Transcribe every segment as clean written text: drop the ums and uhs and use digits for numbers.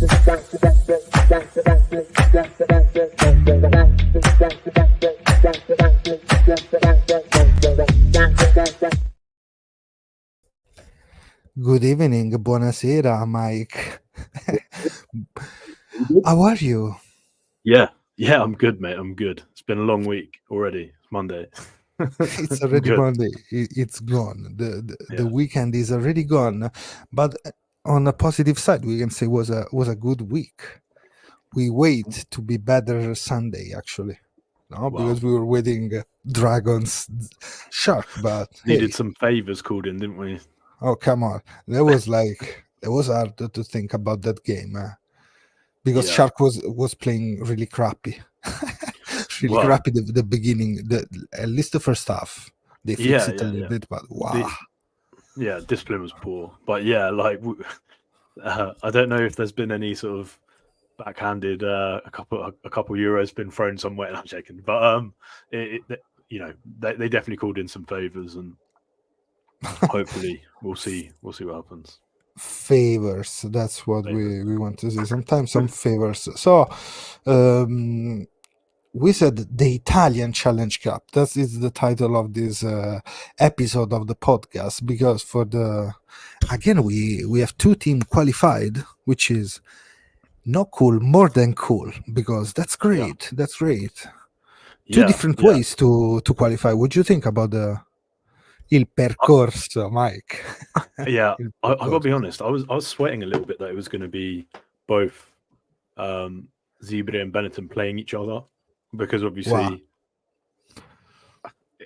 Good evening, buonasera, Mike. How are you? Yeah, I'm good, mate. I'm good. It's been a long week already. It's Monday. It's already Good. Monday. It's gone. The Yeah. weekend is already gone. But on the positive side, we can say was a good week. We wait to be better Sunday, actually. No, Wow. because we were waiting Dragons Shark, but Needed hey, some favors called in, didn't we? oh come on. That was hard to think about that game. Because Yeah. Shark was playing really crappy. Really Well, crappy the beginning, at least the first half. They fixed it a little bit, but wow. Discipline was poor. But yeah, like I don't know if there's been any sort of backhanded a couple euros been thrown somewhere. And I'm checking, but they definitely called in some favors, and hopefully we'll see what happens. Favors, that's what we want to see. Sometimes some favors. So we said the Italian Challenge Cup. That is the title of this episode of the podcast, because again we have two teams qualified, which is not cool, more than cool, because that's great. Yeah. That's great. Two different ways to qualify. What do you think about il percorso, Mike? Yeah, I gotta be honest. I was sweating a little bit that it was going to be both Zebra and Benetton playing each other, because obviously,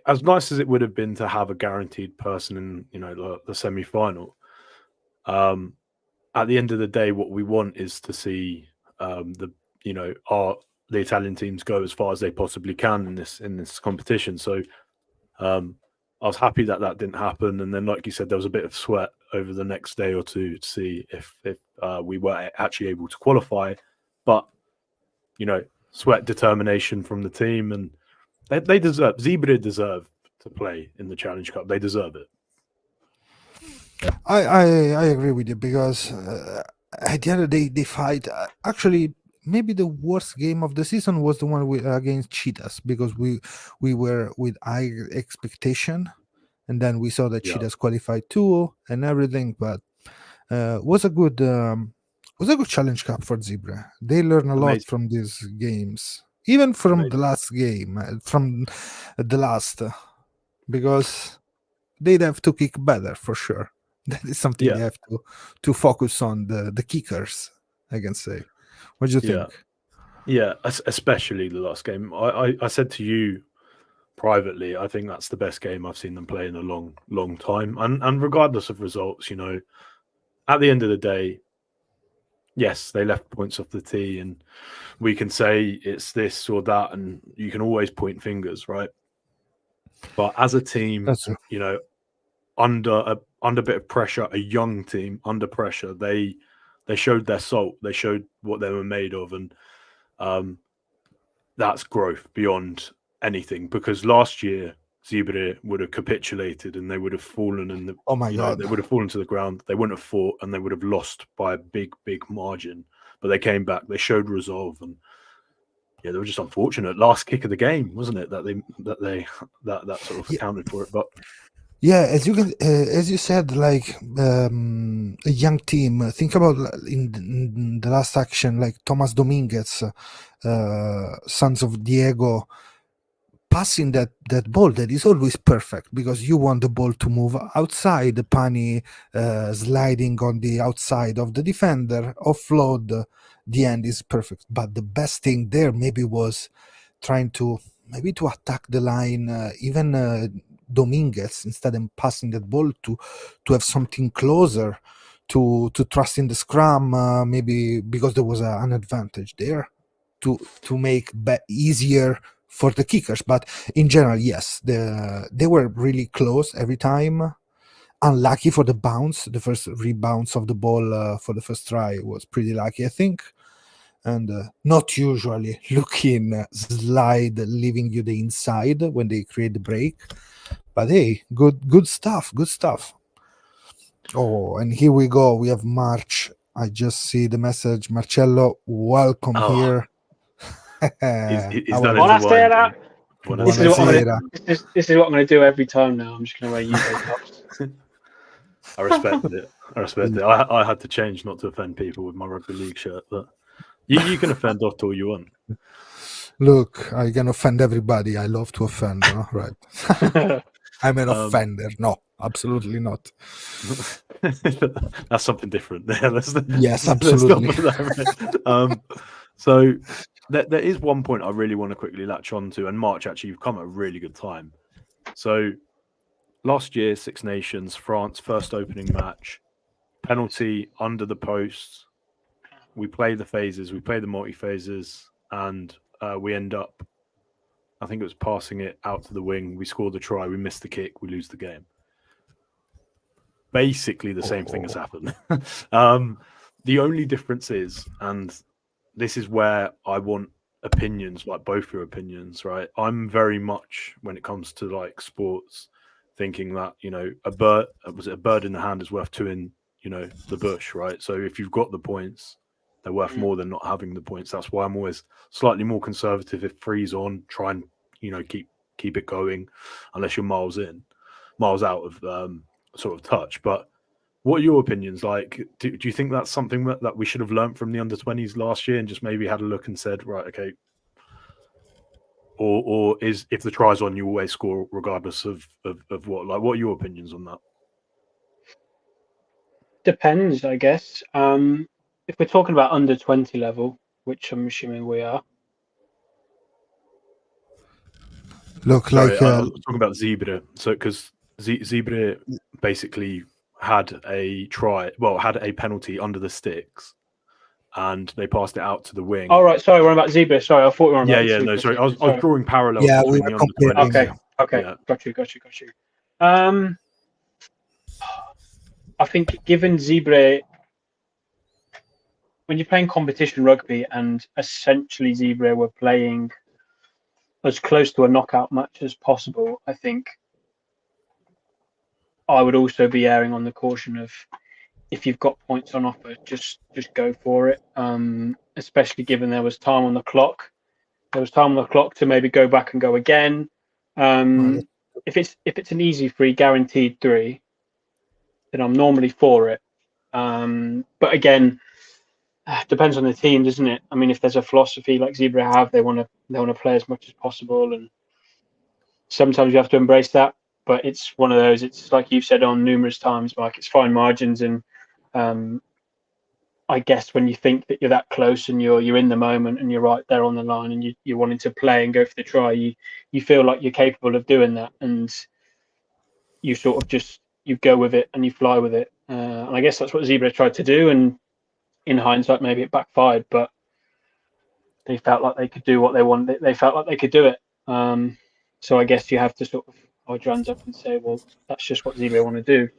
as nice as it would have been to have a guaranteed person in the semi-final, at the end of the day, what we want is to see the Italian teams go as far as they possibly can in this competition. So I was happy that didn't happen, and then, like you said, there was a bit of sweat over the next day or two to see if we were actually able to qualify. But sweat, determination from the team, and they deserve. Zebra deserve to play in the Challenge Cup. They deserve it. I agree with you, because at the end of the day, they fight. Actually, maybe the worst game of the season was the one against Cheetahs, because we were with high expectation, and then we saw that Cheetahs qualified too and everything. But was a good Challenge Cup for Zebra. They learn a lot from these games, even from the last game, because they'd have to kick better for sure. That is something they have to focus on, the kickers, I can say. What do you think? Yeah, especially the last game. I said to you privately, I think that's the best game I've seen them play in a long time. And regardless of results, at the end of the day, yes, they left points off the tee, and we can say it's this or that, and you can always point fingers, right? But as a team, under a bit of pressure, a young team under pressure, they showed their salt. They showed what they were made of, and that's growth beyond anything. Because last year, Zebra would have capitulated, and they would have fallen in the. Oh my God! They would have fallen to the ground. They wouldn't have fought, and they would have lost by a big margin. But they came back. They showed resolve, and they were just unfortunate. Last kick of the game, wasn't it? That sort of accounted for it, but. Yeah, as you said, like a young team. Think about in the last action, like Thomas Dominguez, sons of Diego, passing that ball that is always perfect, because you want the ball to move outside. The Pani sliding on the outside of the defender, offload. The end is perfect. But the best thing there maybe was trying to attack the line, even. Dominguez, instead of passing that ball to have something closer, to trust in the scrum, maybe because there was an advantage there to make easier for the kickers. But in general, yes, they were really close every time. Unlucky for the bounce. The first rebounds of the ball for the first try was pretty lucky, I think. And not usually looking slide, leaving you the inside when they create the break. But hey, good stuff. Oh, and here we go. We have March I just see the message. Marcello, welcome here. He's done it to Buonasera. wind. This is what I'm gonna. This is what I'm gonna do every time now. I'm just gonna wear UK tops. I respect it. I had to change not to offend people with my rugby league shirt, but you can offend us all you want. Look, I can offend everybody. I love to offend, right? I'm an offender. No, absolutely not. That's something different. Yes, absolutely. So there is one point I really want to quickly latch on to, and March, actually, you've come at a really good time. So last year, Six Nations, France, first opening match, penalty under the post. We play the phases, we play the multi-phases, and we end up, I think it was passing it out to the wing. We score the try, we miss the kick, we lose the game. Basically the same thing has happened. The only difference is, and this is where I want opinions, like both your opinions, right? I'm very much, when it comes to like sports, thinking that, you know, a bird in the hand is worth two in, you know, the bush, right? So if you've got the points, they're worth more than not having the points. That's why I'm always slightly more conservative. If three's on, try and, you know, keep it going, unless you're miles out of sort of touch. But what are your opinions? Like, do you think that's something that we should have learned from the under-20s last year and just maybe had a look and said, right, okay, or is, if the try's on, you always score regardless of what? Like, what are your opinions on that? Depends, I guess. If we're talking about under 20 level, which I'm assuming we are. Look, sorry, like I was talking about Zebra. So because Zebra basically had a penalty under the sticks, and they passed it out to the wing. Oh, right. Sorry, we're on about Zebra. Sorry, I thought we were on about Zebra. No, sorry. I was drawing parallels between the under-20s. Okay. Yeah. Got you. I think given Zebra, when you're playing competition rugby, and essentially Zebra were playing as close to a knockout match as possible, I think I would also be erring on the caution of, if you've got points on offer, just go for it. Especially given there was time on the clock. There was time on the clock to maybe go back and go again. If it's an easy free, guaranteed 3, then I'm normally for it. But again, depends on the team, doesn't it? I mean, if there's a philosophy like Zebra have, they want to play as much as possible, and sometimes you have to embrace that. But it's one of those. It's like you've said on numerous times, Mike. It's fine margins, and I guess when you think that you're that close and you're in the moment and you're right there on the line and you're wanting to play and go for the try, you feel like you're capable of doing that, and you sort of just you go with it and you fly with it. And I guess that's what Zebra tried to do, and in hindsight, maybe it backfired, but they felt like they could do what they wanted. They felt like they could do it. So I guess you have to sort of hold your hands up and say, well, that's just what Zebra want to do.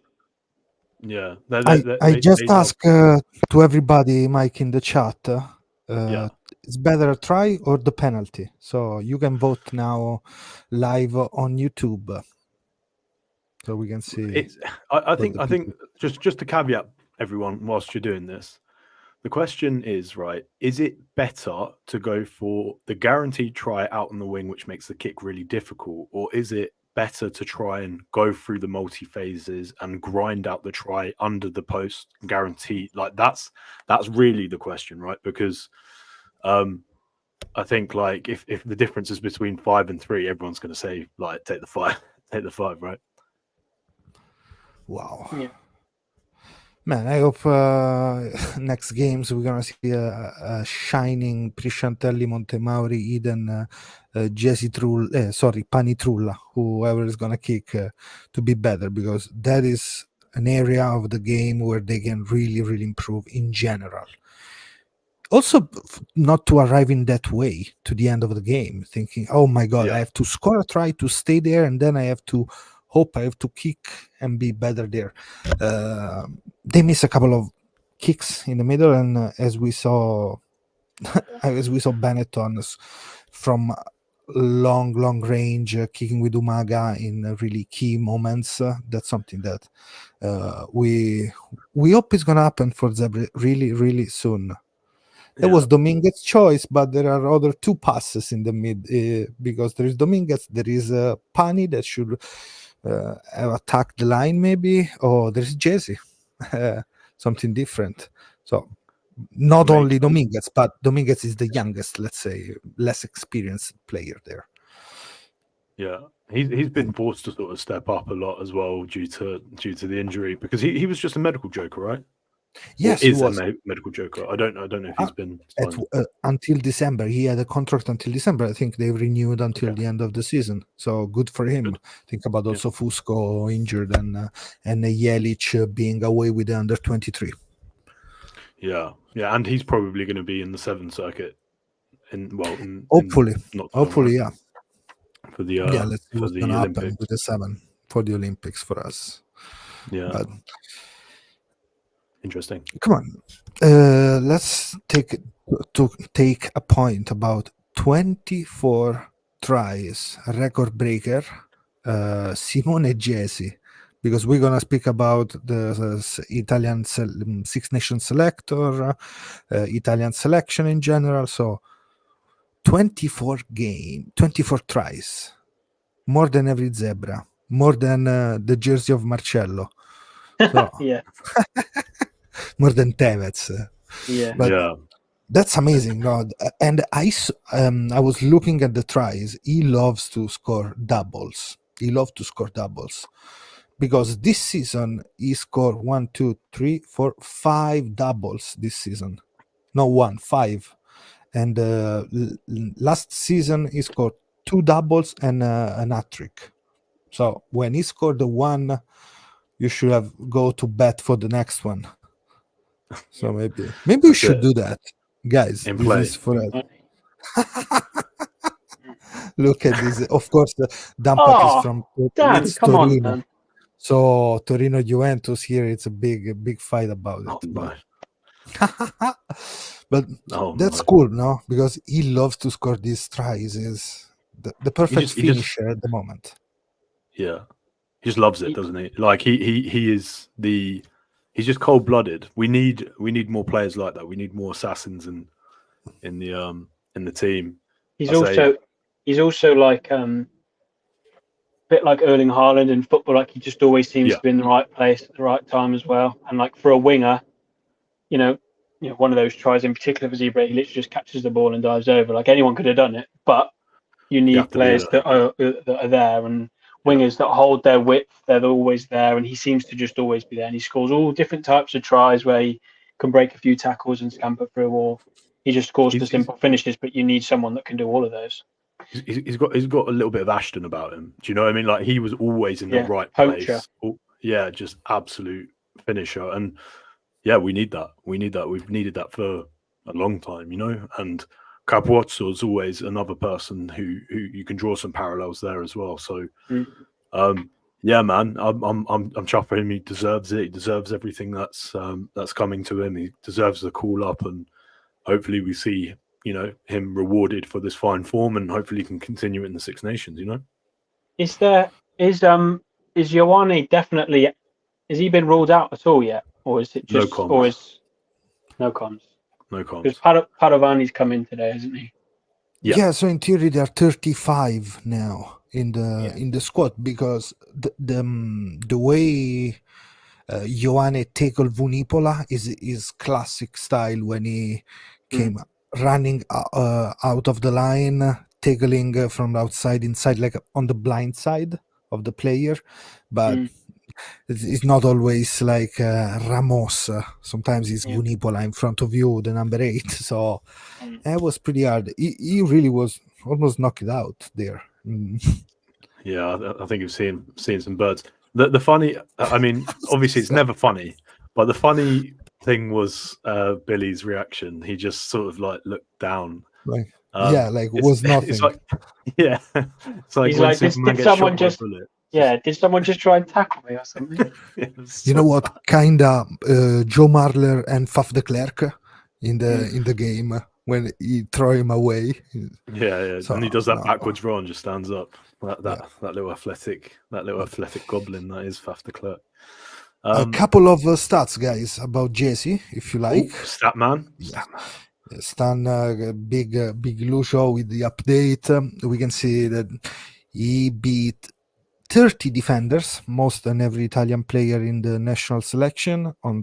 Yeah. I just ask to everybody, Mike, in the chat, it's better a try or the penalty? So you can vote now live on YouTube. So we can see. I think just to caveat everyone whilst you're doing this, the question is, right, is it better to go for the guaranteed try out on the wing, which makes the kick really difficult, or is it better to try and go through the multi-phases and grind out the try under the post guaranteed? Like that's really the question, right? Because I think like if the difference is between 5 and 3, everyone's going to say like take the 5, right? Wow. Yeah. Man, I hope next games we're gonna see a shining Fratelli, Montemauri, Eden, Jesse Pani Trulla, whoever is gonna kick to be better, because that is an area of the game where they can really, really improve in general. Also, not to arrive in that way to the end of the game, thinking, oh my God, I have to score a try to stay there, and then I have to hope I have to kick and be better there. They miss a couple of kicks in the middle, and as we saw Benetton from long range kicking with Umaga in really key moments. That's something that we hope is gonna happen for Zebra really soon. It was Dominguez's choice, but there are other 2 passes in the mid because there is Dominguez, there is Pani that should have attacked the line maybe, or there is Jesse, something different. So not only Dominguez, but Dominguez is the youngest, let's say, less experienced player there. Yeah, he's been forced to sort of step up a lot as well due to the injury, because he was just a medical joker, right? Yes, or he is was. a medical joker. I don't know if he's been signed. Until December. He had a contract until December. I think they renewed until the end of the season. So good for him. Good. Think about also Fusco injured and Jelic being away with the under 23. Yeah, and he's probably going to be in the 7 circuit. Hopefully, yeah. For the let's see what's the gonna Olympics. happen with the 7 for the Olympics for us. Yeah, but interesting. Come on, let's take a point about 24 tries, record breaker, Simone Jesi, because we're gonna speak about the Italian Six Nations selector, Italian selection in general. So 24 tries, more than every Zebra, more than the jersey of Marcello. So, yeah. More than Tevez. But that's amazing. No? And I was looking at the tries. He loves to score doubles. Because this season he scored 1, 2, 3, 4, 5 doubles this season. No, 1, 5. And last season he scored 2 doubles and an hat-trick. So when he scored the 1, you should have go to bet for the next one. So maybe we should do that, guys. This is for us. Look at this. Of course, the Dampak is from Torino. On, so Torino Juventus here. It's a big fight about it. But that's cool, no? Because he loves to score these tries. Is the perfect finisher at the moment. Yeah, he just loves it, doesn't he? Like he is the. He's just cold-blooded. We need more players like that. We need more assassins in the team. He's also like a bit like Erling Haaland in football. Like he just always seems to be in the right place at the right time as well. And like for a winger, you know, one of those tries in particular for Zebra, he literally just catches the ball and dives over. Like anyone could have done it, but you need players that are there, and wingers that hold their width. They're always there, and he seems to just always be there. And he scores all different types of tries where he can break a few tackles and scamper through, or he just scores the simple finishes. But you need someone that can do all of those. He's got a little bit of Ashton about him. Do you know what I mean? Like he was always in the right poacher. place. Just absolute finisher. And we need that. We've needed that for a long time, and Capuozzo is always another person who you can draw some parallels there as well. So, man, I'm chuffed for him. He deserves it. He deserves everything that's coming to him. He deserves the call up, and hopefully we see him rewarded for this fine form, and hopefully he can continue it in the Six Nations. Is Ioane definitely? Has he been ruled out at all yet, or is it just no comms? No comms. Because Padovani's come in today, hasn't he? Yeah. So in theory, there are 35 now in the squad, because the way Ioane tackled Vunipola is classic style when he came running out of the line, tackling from outside inside, like on the blind side of the player, but. It's not always like Ramos. Sometimes it's Vunipola in front of you, the number 8. So it was pretty hard. He really was almost knocked out there. Yeah, I think you've seen some birds. The funny, I mean, obviously it's never funny, but the funny thing was Billy's reaction. He just sort of like looked down. Like it was nothing. It's like, it's like he's when like, Superman did someone gets just? shot by a bullet. Yeah, did someone just try and tackle me or something? You know what? Kinda Joe Marler and Faf de Klerk in the game. when he throw him away. Yeah. So, And he does that no. backwards roll and just stands up. That Yeah. little athletic goblin that is Faf de Klerk. A couple of stats, guys, about Jesse, if you like. Statman. Yeah. Stan, big Lucio with the update. We can see that he beat 30 defenders, most than every Italian player in the national selection, on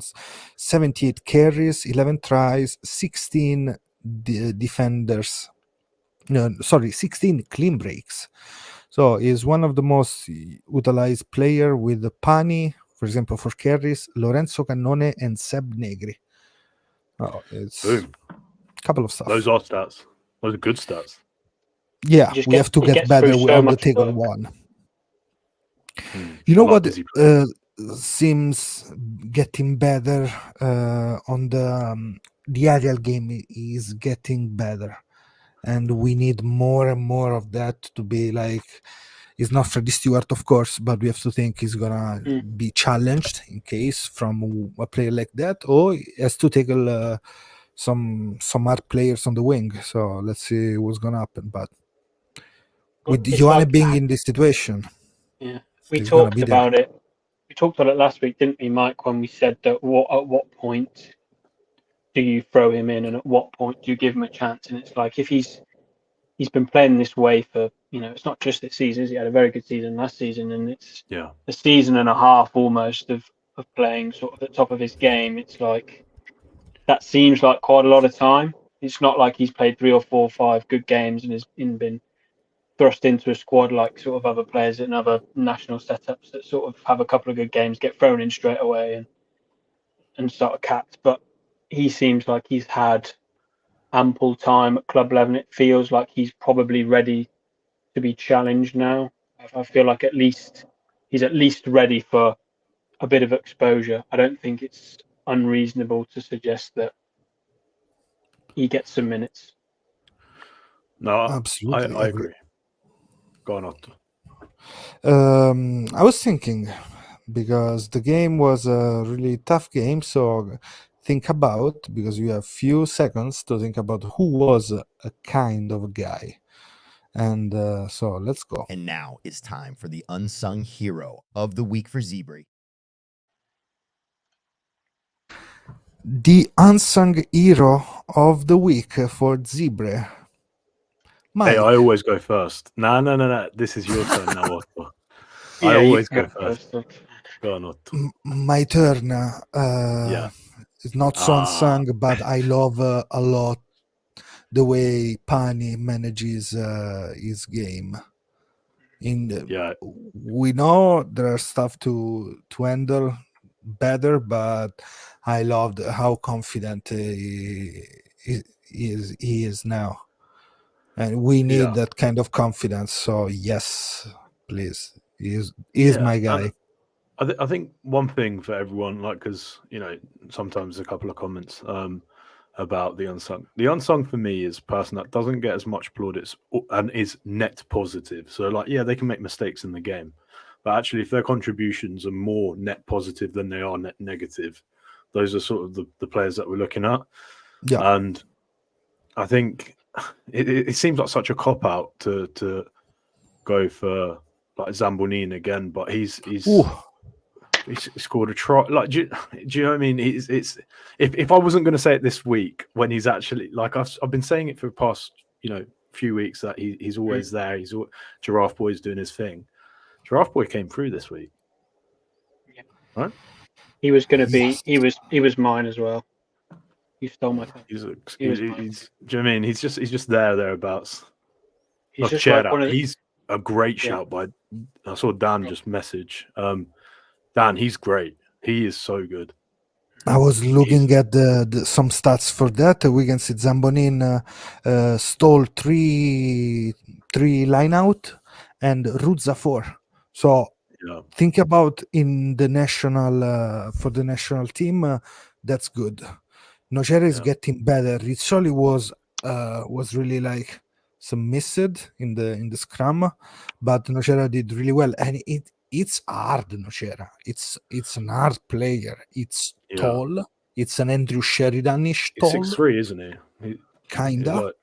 78 carries, 11 tries, 16 defenders. No, sorry, 16 clean breaks. So he's one of the most utilized player with Pani, for example, for carries, Lorenzo Cannone and Seb Negri. Oh, it's Boom. a couple of stuff. Those are stats. Those are good stats. Yeah, we have to he get gets better through so on the much table work. one. You know I like what busy players. seems getting better on the aerial game is getting better, and we need more and more of that to be like. It's not Freddie Stewart, of course, but we have to think he's gonna be challenged in case from a player like that, or he has to tackle some smart players on the wing. So let's see what's gonna happen. But with It's Johanna like- being in this situation, Yeah, we he's gonna talked be there. about it. We talked about it last week, didn't we, Mike? When we said that, at what point do you throw him in, and at what point do you give him a chance? And it's like if he's been playing this way for, it's not just this season. He had a very good season last season, and it's a season and a half almost of playing sort of at the top of his game. It's like that seems like quite a lot of time. It's not like he's played 3 or 4 or 5 good games and has been thrust into a squad like sort of other players in other national setups that sort of have a couple of good games, get thrown in straight away and start capped. But he seems like he's had ample time at club level. It feels like he's probably ready to be challenged now. I feel like he's at least ready for a bit of exposure. I don't think it's unreasonable to suggest that he gets some minutes. No, Absolutely, I agree. Go on, Otto. I was thinking because the game was a really tough game, so think about, because you have few seconds to think about who was a kind of guy. And so let's go. And now it's time for the unsung hero of the week for Zebri. The unsung hero of the week for Zebra. Mike. Hey, I always go first. No. This is your turn now, Otto. I always go first. Go on, Otto. My turn. It's not so unsung, but I love a lot the way Pani manages his game. We know there are stuff to handle better, but I loved how confident he is now, and we need that kind of confidence. So yes, please, he is my guy. I think one thing for everyone, like, because sometimes a couple of comments about the unsung. The unsung for me is a person that doesn't get as much plaudits and is net positive. So, like, they can make mistakes in the game, but actually, if their contributions are more net positive than they are net negative, those are sort of the players that we're looking at. Yeah. And I think it seems like such a cop out to go for like Zambonin again, but he's scored a try. Like, do you know what I mean? It's if I wasn't going to say it this week, when he's actually, like, I've been saying it for the past few weeks, that he's always there. Giraffe Boy's doing his thing. Giraffe Boy came through this week, right? He was going to be. He was mine as well. You stole my pen. Do you know what I mean? He's just thereabouts. He's just like he's a great shout by. I saw Dan just message. Dan, he's great. He is so good. I was looking at some stats for that. We can see Zambonin stole three line out and Ruzza 4. So think about in the national for the national team. That's good. Nocera is getting better. Rizzoli was really like some missed in the scrum, but Nocera did really well, and it's hard. Nocera, it's an hard player. It's tall. It's an Andrew Sheridan-ish tall. He's 6'3", isn't he? kinda. Like,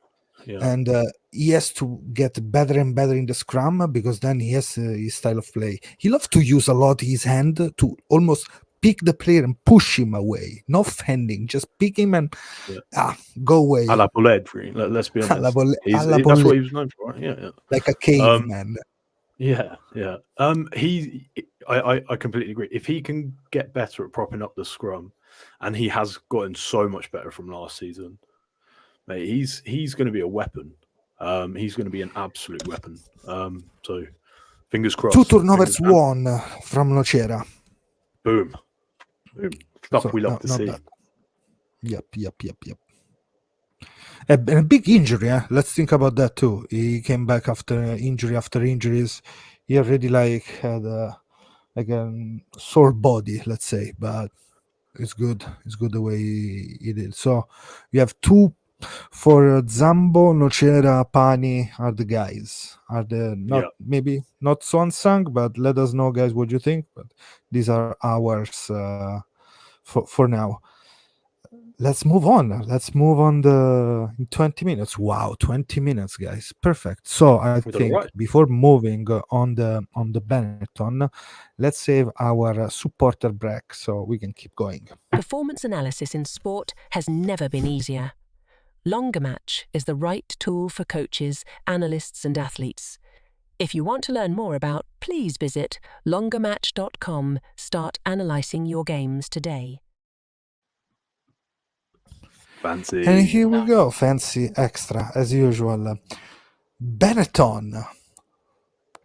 yeah. And he has to get better and better in the scrum because then he has his style of play. He loves to use a lot his hand to almost pick the player and push him away, not fending, just pick him and go away. A la Boled, really. Let's be honest. Alla Bolle- That's Bolle- what he was known for, right? Yeah. like a caveman. Yeah. I completely agree. If he can get better at propping up the scrum, and he has gotten so much better from last season, mate, he's going to be a weapon. He's going to be an absolute weapon. So fingers crossed. 2 turnovers won from Nocera. Boom. Stuff So, we love to see. bad. Yep. A big injury. Let's think about that too. He came back after injuries. He already had a sore body, let's say, but it's good. It's good the way he did. So you have 2 for Zambo, Nocera, Pani are the guys. Are the maybe not so unsung, but let us know, guys, what you think. But these are ours for now. Let's move on. In 20 minutes. Wow, 20 minutes, guys. Perfect. So I think before moving on the Benetton, let's save our supporter break so we can keep going. Performance analysis in sport has never been easier. Longer Match is the right tool for coaches, analysts, and athletes. If you want to learn more about, please visit longermatch.com. Start analysing your games today. Fancy. And here we go, fancy extra as usual. Benetton,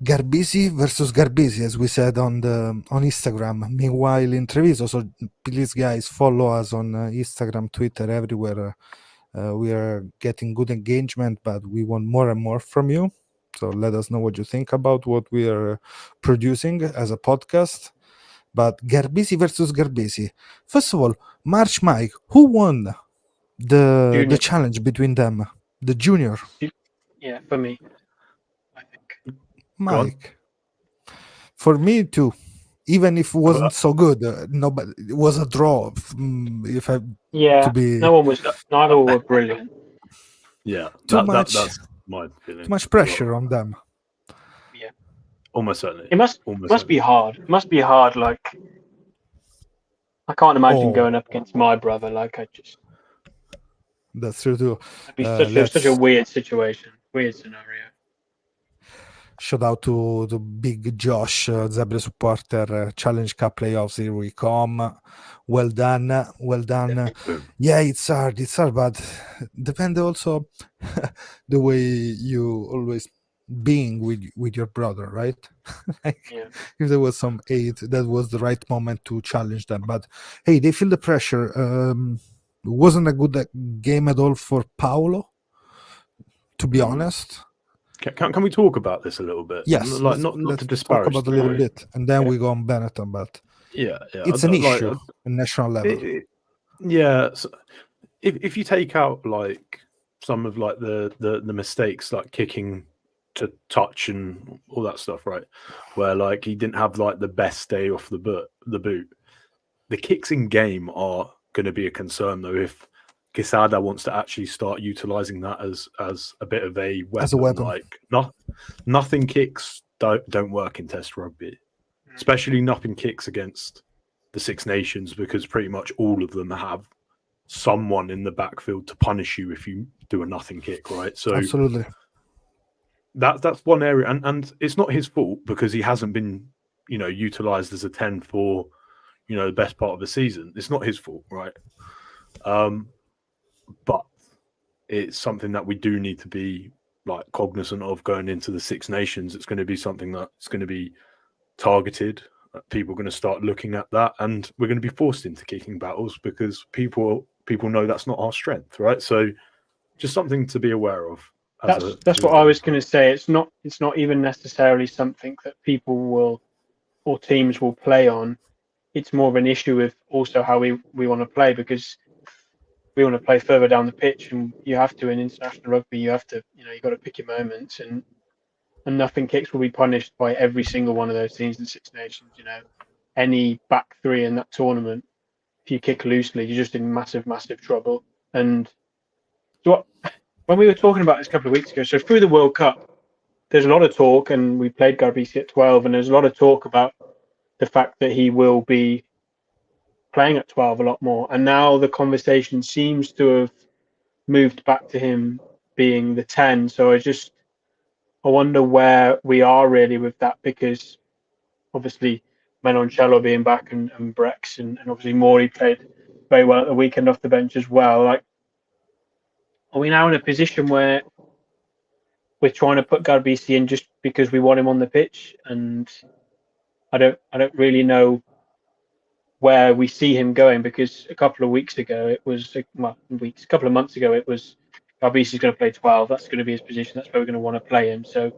Garbisi versus Garbisi, as we said on Instagram. Meanwhile, in Treviso, so please, guys, follow us on Instagram, Twitter, everywhere. We are getting good engagement, but we want more and more from you. So let us know what you think about what we are producing as a podcast. But Garbisi versus Garbisi. First of all, March Mike, who won the challenge between them? The junior? Yeah, for me, I think. Mike. For me too. Even if it wasn't so good, but it was a draw. Neither were brilliant. Yeah, that's my feeling. Too much pressure on them. Yeah, almost certainly. It must be hard. It must be hard. Like, I can't imagine going up against my brother. That's true too. It'd be such a weird situation, weird scenario. Shout out to the big Josh, Zebra supporter, Challenge Cup playoffs. Here we come. Well done. Yeah, it's hard, but depends also the way you always being with your brother, right? If there was some aid, that was the right moment to challenge them. But hey, they feel the pressure. It wasn't a good game at all for Paolo, to be honest. Can we talk about this a little bit? Yes, not to disparage. Talk about a little bit, and then we go on Benetton. But it's an issue at national level. So if you take out some of the mistakes, like kicking to touch and all that stuff, right? Where he didn't have the best day off the boot. The kicks in game are going to be a concern though if Quesada wants to actually start utilizing that as a bit of a weapon. As a weapon. Nothing kicks don't work in Test rugby, especially nothing kicks against the Six Nations, because pretty much all of them have someone in the backfield to punish you if you do a nothing kick, right? So absolutely, that's one area, and it's not his fault because he hasn't been utilized as a 10 for the best part of the season. It's not his fault, right? But it's something that we do need to be cognizant of going into the Six Nations. It's going to be something that's going to be targeted. People are going to start looking at that, and we're going to be forced into kicking battles because people know that's not our strength, right? So just something to be aware of. That's what I was going to say. It's not even necessarily something that people will or teams will play on. It's more of an issue with also how we want to play, because we want to play further down the pitch, and you have to in international rugby. You have to, you got to pick your moments, and nothing kicks will be punished by every single one of those teams in Six Nations. Any back three in that tournament, if you kick loosely, you're just in massive, massive trouble. And So when we were talking about this a couple of weeks ago, so through the World Cup, there's a lot of talk, and we played Garbisi at 12, and there's a lot of talk about the fact that he will be playing at 12 a lot more. And now the conversation seems to have moved back to him being the 10. So I wonder where we are really with that, because obviously Menoncello being back and Brex and obviously Morey played very well at the weekend off the bench as well. Like, are we now in a position where we're trying to put Garbisi in just because we want him on the pitch? And I don't really know where we see him going, because a couple of months ago it was Garbisi's going to play 12. That's going to be his position. That's where we're going to want to play him. So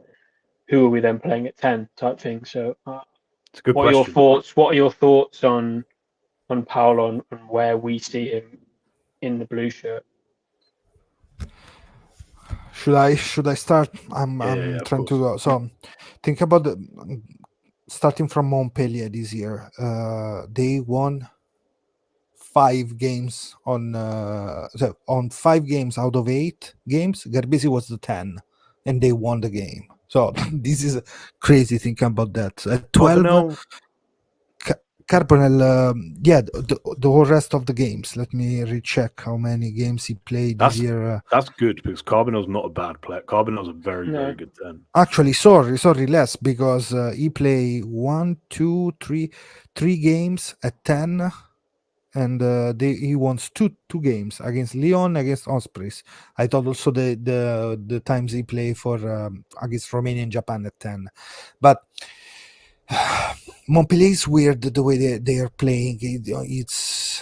who are we then playing at 10 type thing? So It's a good what question. are your thoughts? What are your thoughts on Paolo and where we see him in the blue shirt? Should I start? I'm Yeah, trying to go. So think about starting from Montpellier this year. They won 5 games on 5 games out of 8 games. Garbisi was the 10, and they won the game. So this is crazy thinking about that. At 12, Carbonell, the whole rest of the games. Let me recheck how many games he played this year. That's good, because Carbonell's not a bad player. Carbonell's a very, very good 10. Actually, sorry, less, because he played 3 games at 10, and he won two games against Lyon, against Ospreys. I thought also the times he played for against Romania and Japan at 10, but. Montpellier is weird the way they are playing. It's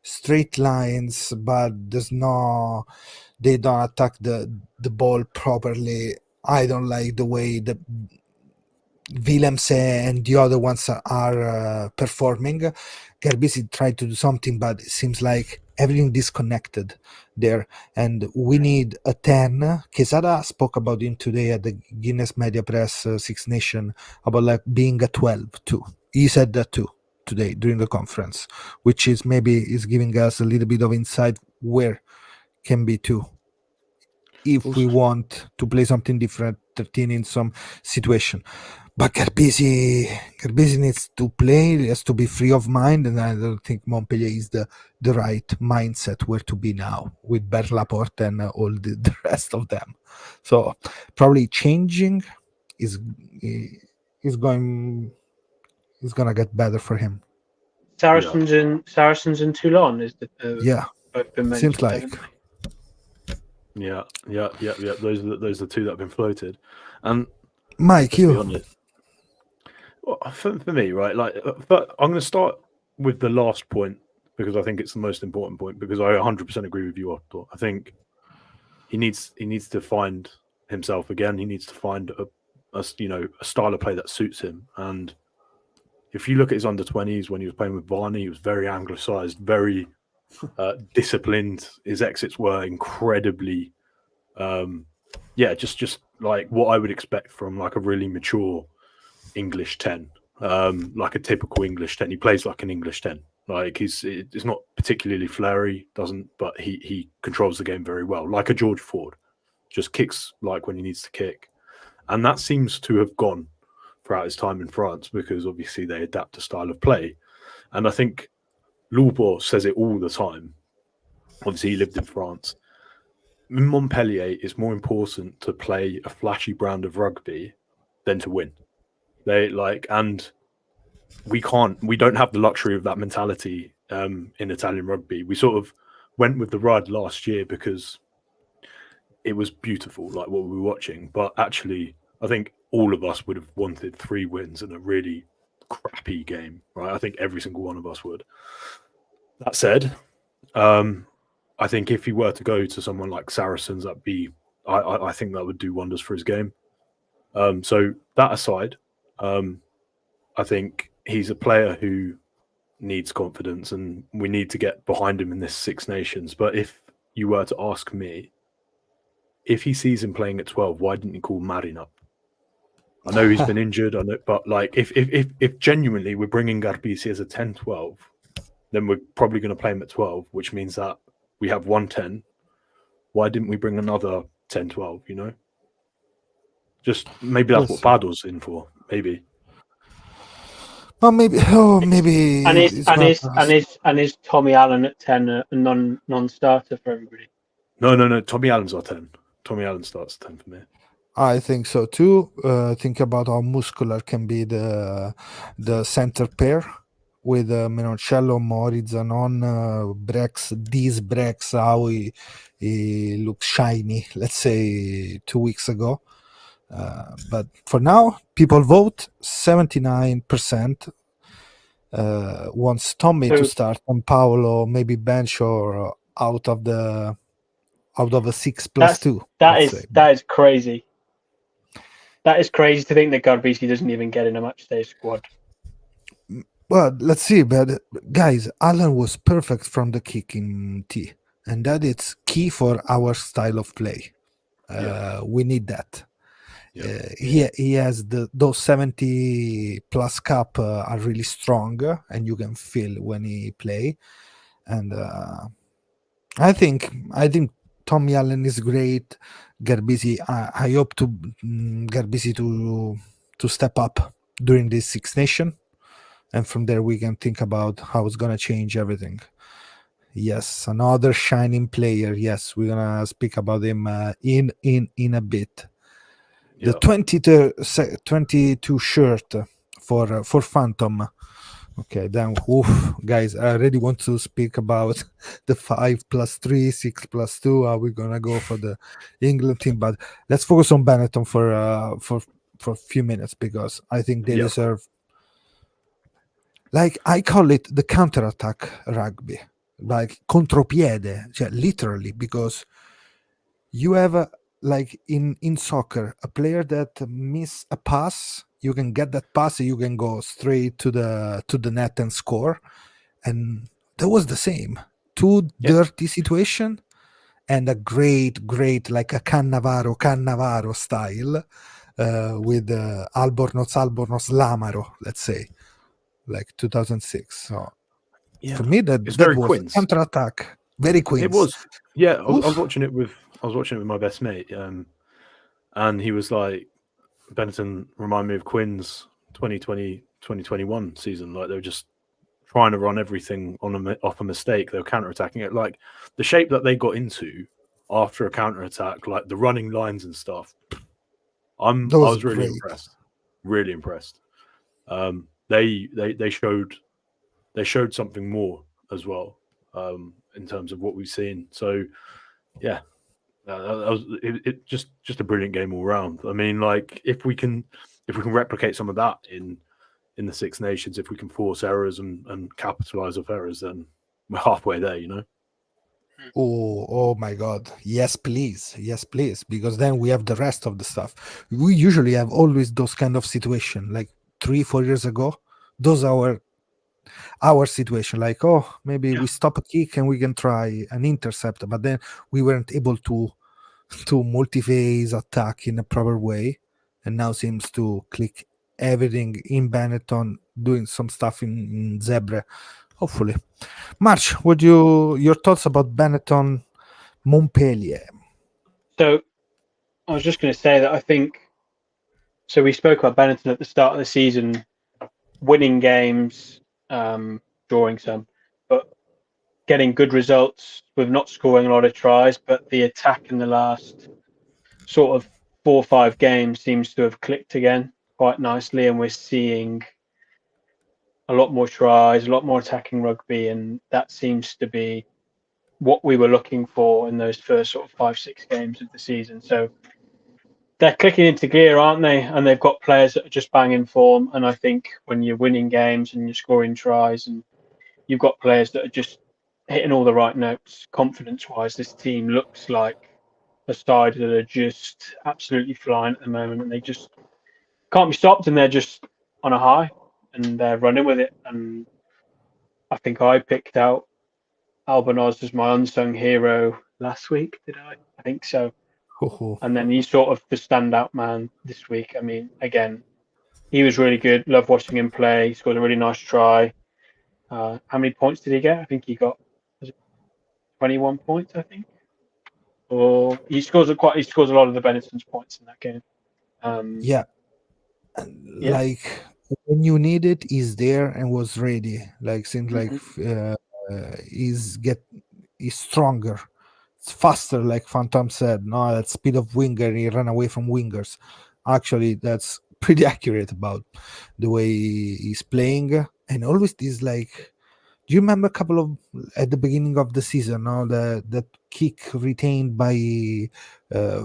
straight lines, but they don't attack the ball properly. I don't like the way the Willems and the other ones are performing. Garbisi tried to do something, but it seems like everything disconnected there, and we need a 10. Quesada spoke about him today at the Guinness Media Press Six Nation about like being a 12 too. He said that too today during the conference, which is maybe is giving us a little bit of insight where can be too. If we want to play something different, 13 in some situation. But Garbisi needs to play. He has to be free of mind, and I don't think Montpellier is the right mindset where to be now with Bert Laporte and all the rest of them. So probably changing is gonna get better for him. Saracens and Toulon is the both been mentioned. Seems like. Yeah. Those are the 2 that have been floated. And Mike, you. Well, for me, right? Like, but I'm going to start with the last point, because I think it's the most important point. Because I 100% agree with you, Otto. I think he needs to find himself again. He needs to find a style of play that suits him. And if you look at his under-20s when he was playing with Varney, he was very anglicised, very disciplined. His exits were incredibly, just like what I would expect from like a really mature English 10, like a typical English 10. He plays like an English 10. Like it's not particularly flary, but he controls the game very well, like a George Ford. Just kicks like when he needs to kick, and that seems to have gone throughout his time in France, because obviously they adapt a style of play. And I think Louboutin says it all the time. Obviously, he lived in France. In Montpellier, it's more important to play a flashy brand of rugby than to win. And we don't have the luxury of that mentality in Italian rugby. We sort of went with the ride last year because it was beautiful, like what we were watching. But actually, I think all of us would have wanted 3 wins in a really crappy game, right? I think every single one of us would. That said, I think if he were to go to someone like Saracens, I think that would do wonders for his game. So that aside, I think he's a player who needs confidence, and we need to get behind him in this Six Nations. But if you were to ask me, if he sees him playing at 12, why didn't he call Marin up? I know he's been injured, but like if genuinely we're bringing Garbisi as a 10-12, then we're probably going to play him at 12, which means that we have 1 10, why didn't we bring another 10, 12, you know? Just maybe that's Yes. what Pardo's in for, maybe. Well, maybe. Oh, maybe. And it's gonna- is Tommy Allen at 10 a non-starter for everybody? No. Tommy Allen's our 10. Tommy Allen starts 10 for me. I think so too. Think about how muscular can be the center pair with Menoncello, Moritz, and on Brex, how he looks shiny, let's say 2 weeks ago. But for now, people vote 79% wants Tommy to start and Paolo maybe bench or out of a 6+2. That is crazy. That is crazy to think that Garbisi doesn't even get in a matchday squad. Well, let's see. But guys, Alan was perfect from the kicking tee, and that is key for our style of play. We need that. He has those 70 plus cup are really strong, and you can feel when he play. And I think Tommy Allen is great. Garbisi, I hope to Garbisi to step up during this Six Nation, and from there we can think about how it's gonna change everything. Yes, another shining player. Yes, we're gonna speak about him in a bit. The 22 shirt for Phantom. Okay, then guys, I already want to speak about the 5+3, 6+2. Are we gonna go for the England team? But let's focus on Benetton for a few minutes, because I think they deserve. Like, I call it the counter-attack rugby, like contropiede, literally, because you have like in soccer, a player that miss a pass, you can get that pass, you can go straight to the net and score. And that was the same. Two dirty situation and a great like a Cannavaro style with Albornoz Lamaro, let's say, like 2006. So for me that very was Quins. counter-attack, very Quins. It was. I was watching it with my best mate, and he was like, Benetton remind me of Quinn's 2020-2021 season. Like, they were just trying to run everything off a mistake. They were counter-attacking it. Like, the shape that they got into after a counter-attack, like the running lines and stuff, I was really impressed. Really impressed. They showed something more as well, in terms of what we've seen. So yeah, that was it just a brilliant game all round. I mean, like, if we can replicate some of that in the Six Nations, if we can force errors and capitalize off errors, then we're halfway there, you know. Oh my God, yes please, because then we have the rest of the stuff. We usually have always those kind of situation, like 3-4 years ago. Those are our situation, like, maybe we stop a kick and we can try an intercept, but then we weren't able to multi-phase attack in a proper way. And now seems to click everything in Benetton, doing some stuff in Zebre, hopefully. March, your thoughts about Benetton Montpellier? So I was just going to say that I think, so we spoke about Benetton at the start of the season, winning games, drawing some, but getting good results with not scoring a lot of tries. But the attack in the last sort of 4 or 5 games seems to have clicked again quite nicely, and we're seeing a lot more tries, a lot more attacking rugby, and that seems to be what we were looking for in those first sort of 5-6 games of the season. So they're clicking into gear, aren't they? And they've got players that are just banging form. And I think when you're winning games and you're scoring tries, and you've got players that are just hitting all the right notes, confidence-wise, this team looks like a side that are just absolutely flying at the moment, and they just can't be stopped, and they're just on a high, and they're running with it. And I think I picked out Albornoz as my unsung hero last week, did I? I think so. And then he's sort of the standout man this week. I mean, again, he was really good. Love watching him play. He scored a really nice try. How many points did he get? I think he got 21 points, I think. or he scores a lot of the Benetton's points in that game. Yeah, Yeah. like when you need it, he's there and was ready. Like seems like he's stronger. It's faster, like Phantom said. No, that speed of winger, he ran away from wingers. Actually, that's pretty accurate about the way he's playing. And always this like, do you remember a couple of at the beginning of the season? No, that kick retained by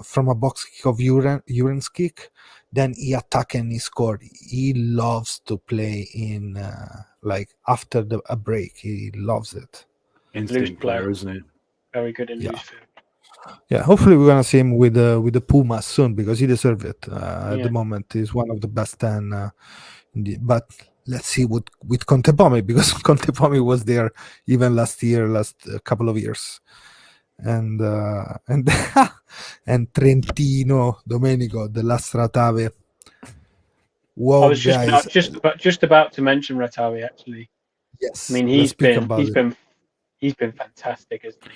from a box kick of Uran's kick. Then he attacked and he scored. He loves to play in like after a break. He loves it. Instinct player, isn't he? Very good in Yeah. loose field. Yeah, hopefully we're gonna see him with the Pumas soon because he deserves it. At the moment, he's one of the best 10. But let's see with Contepomi because Contepomi was there even last couple of years, and and Trentino Domenico the last Ratave. Whoa, I was guys! just about to mention Ratawi actually. Yes, I mean let's he's speak been about fantastic, isn't he?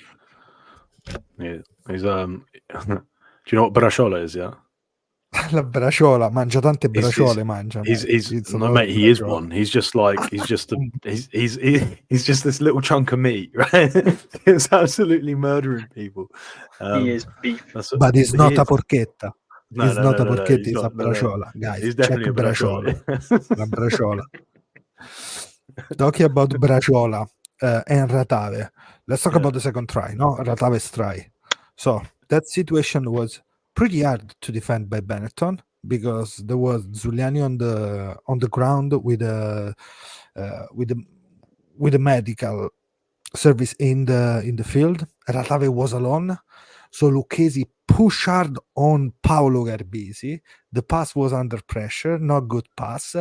Yeah, he's do you know what braciola is? Yeah, La braciola, mangia tante He's- bracciole, mangia. he's a no lot mate. of He is bracciole. one. He's just like he's just he's just this little chunk of meat, right? It's absolutely murdering people. He is beef. But he's not he a is. porchetta. No, He's no, not no, a no, no, porchetta, he's he's a not. No, no. braciola. Guys, He's check definitely a braciola. braciola. La braciola. Talking about braciola and Ratave, let's talk Yeah. about the second try, no? Ratave's try. So that situation was pretty hard to defend by Benetton because there was Zuliani on the ground with a medical service in the field. Ratave was alone, so Lucchesi pushed hard on Paolo Garbisi. The pass was under pressure, not good pass.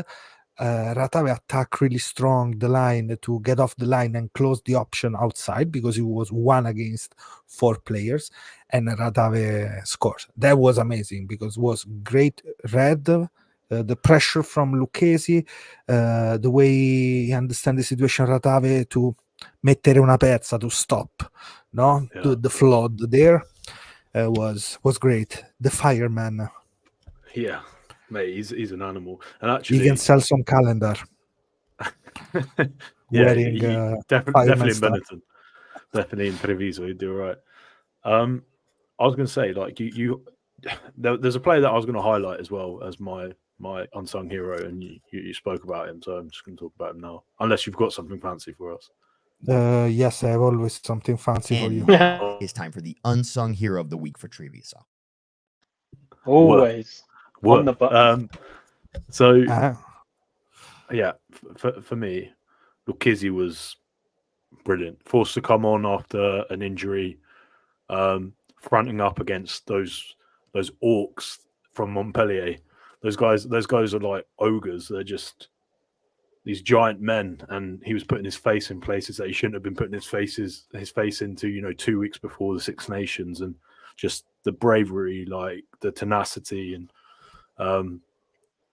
Ratave attacked really strong the line to get off the line and close the option outside because it was 1 against 4 players, and Ratave scored. That was amazing because it was great red. The pressure from Lucchesi, the way he understand the situation, Ratave to mettere una pezza to stop, no, Yeah. the flood there was great. The fireman, Yeah, mate, he's an animal, and he actually, can sell some calendar yeah, wearing definitely fireman in stuff. Benetton, definitely in Treviso, he'd do all right. I was going to say, like there's a player that I was going to highlight as well as my unsung hero, and you spoke about him, so I'm just going to talk about him now. Unless you've got something fancy for us. Yes, I have always something fancy for And you. it's time for the unsung hero of the week for Treviso. Always on the button. So Uh, yeah, for me, Lucchesi was brilliant. Forced to come on after an injury, fronting up against those orcs from Montpellier. Those guys are like ogres. They're just these giant men, and he was putting his face in places that he shouldn't have been putting his face into. 2 weeks before the Six Nations, and just the bravery, like the tenacity, and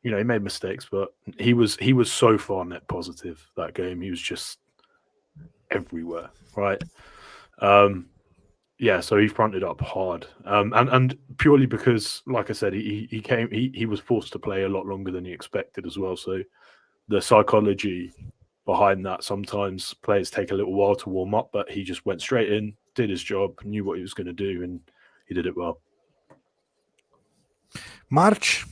he made mistakes, but he was so far net positive that game. He was just everywhere, right? Yeah, so he fronted up hard, and purely because, like I said, he was forced to play a lot longer than he expected as well. So the psychology behind that, sometimes players take a little while to warm up, but he just went straight in, did his job, knew what he was going to do, and he did it well. March.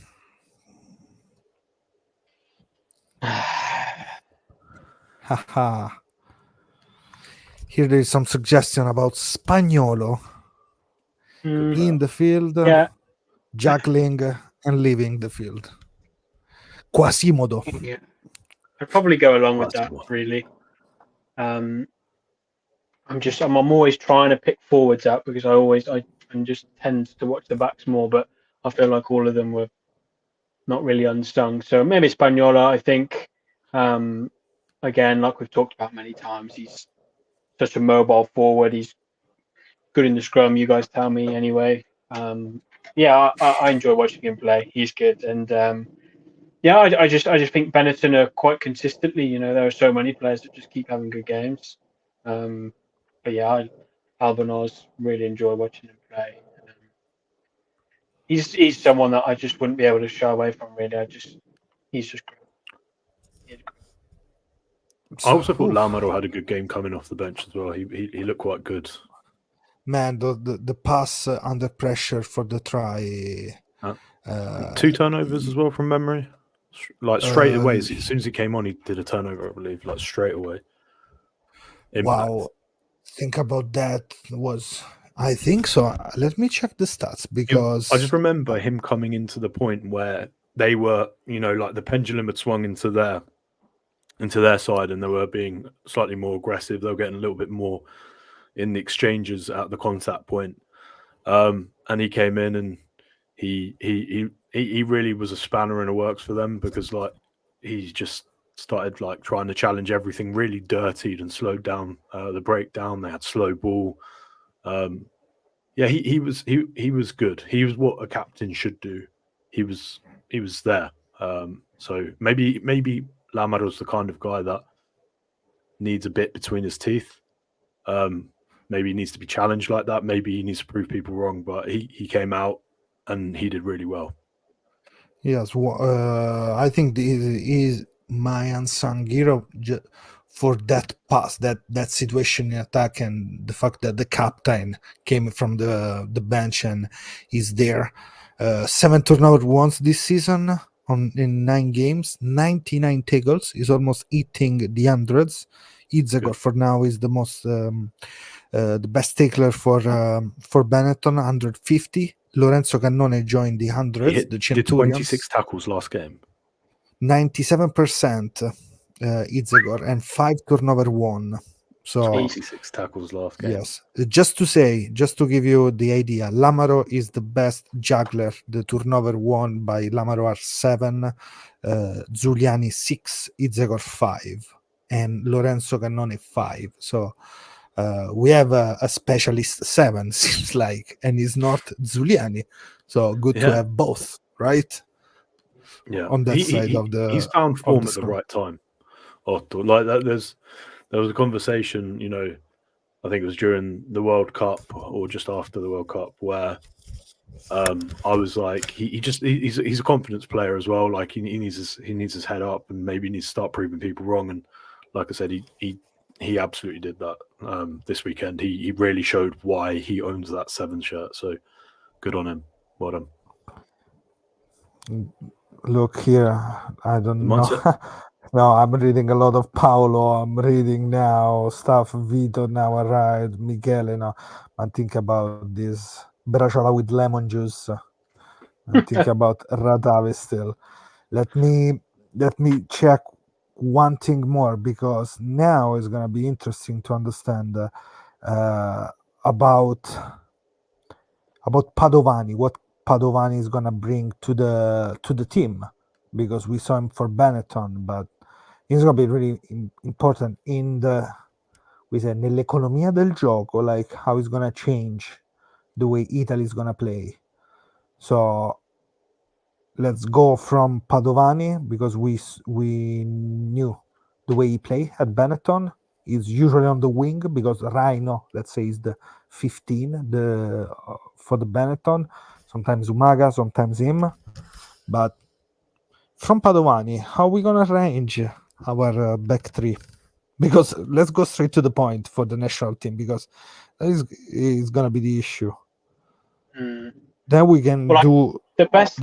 Haha. Here there is some suggestion about Spagnolo in the field, Yeah, juggling and leaving the field. Quasimodo. yeah. I'd probably go along with that. Quasimodo. Really, I'm always trying to pick forwards out because I just tend to watch the backs more, but I feel like all of them were not really unsung. So maybe Spagnola, I think. Again, like we've talked about many times, he's such a mobile forward. He's good in the scrum. You guys tell me anyway. Yeah, I enjoy watching him play. He's good, and yeah, I just think Benetton are quite consistently. There are so many players that just keep having good games. But yeah, Albanaz. Really enjoy watching him play. He's someone that I just wouldn't be able to shy away from. Really, he's just great. He's great. I also thought Oof. Lamaro had a good game coming off the bench as well. He looked quite good. Man, the pass under pressure for the try. 2 turnovers as well from memory. Like straight away, as soon as he came on, he did a turnover, I believe, like straight away. Impact. Wow. Think about that. I think so. Let me check the stats because I just remember him coming into the point where they were, like the pendulum had swung into their side, and they were being slightly more aggressive. They were getting a little bit more in the exchanges at the contact point. And he came in and he really was a spanner in the works for them, because like he just started like trying to challenge everything, really dirtied and slowed down the breakdown. They had slow ball. He was good. He was what a captain should do. He was there. So maybe Lamaro's the kind of guy that needs a bit between his teeth. Maybe he needs to be challenged like that. Maybe he needs to prove people wrong. But he came out and he did really well. yes, I think he is my unsung hero for that pass, that situation in attack, and the fact that the captain came from the bench and is there. 7 turnover once this season in 9 games, 99 tackles. Is almost hitting the hundreds. Itzegor for now is the most the best tackler for Benetton, 150. Lorenzo Cannone joined the hundreds, the He did Centurions. 26 tackles last game. 97% Itzegor and 5 turnover won. So 26 tackles last game. yes, just to give you the idea, Lamaro is the best juggler. The turnover won by Lamaro are 7, Giuliani 6, Itzegor 5, and Lorenzo Cannone 5. So we have a specialist 7, seems like, and it's not Giuliani. So good to have both, right? Yeah, on that side of the he's found form at the squad. right time. Otto, like that, there was a conversation, I think it was during the World Cup or just after the World Cup, where I was like, he's a confidence player as well. Like he needs his head up, and maybe he needs to start proving people wrong. And like I said, he absolutely did that this weekend. He really showed why he owns that 7 shirt. So good on him. Well done. Look here, I don't know. Mindset? No, I'm reading a lot of Paolo. I'm reading now stuff. Vito now arrived. Michele now. And think about this bracciola with lemon juice. And think about Radave still. Let me check one thing more, because now it's gonna be interesting to understand about Padovani, what Padovani is gonna bring to the team, because we saw him for Benetton, but he's gonna be really important in nell'economia del gioco, like how he's gonna change the way Italy is gonna play. So let's go from Padovani, because we knew the way he play at Benetton. He's usually on the wing, because Rhino, let's say, is the 15 for the Benetton. Sometimes Umaga, sometimes him. But from Padovani, how are we gonna arrange our back three? Because let's go straight to the point for the national team, because that is gonna be the issue. Then we can do the best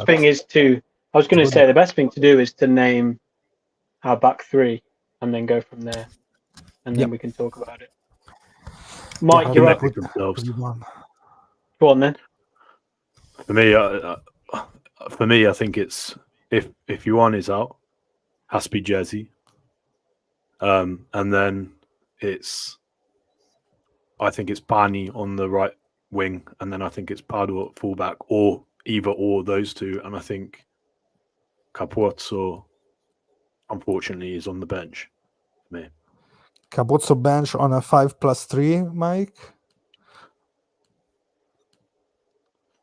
thing is to. I was going to say the best thing to do is to name our back three and then go from there, and then we can talk about it. Mike, you're up. Go on then. For me, I think it's if Yuan is out, has to be Jersey, and then I think it's Pani on the right wing, and then I think it's Pardo at fullback, or either or those two, and I think Capozzo, unfortunately, is on the bench for me. Capozzo bench on a 5+3, Mike?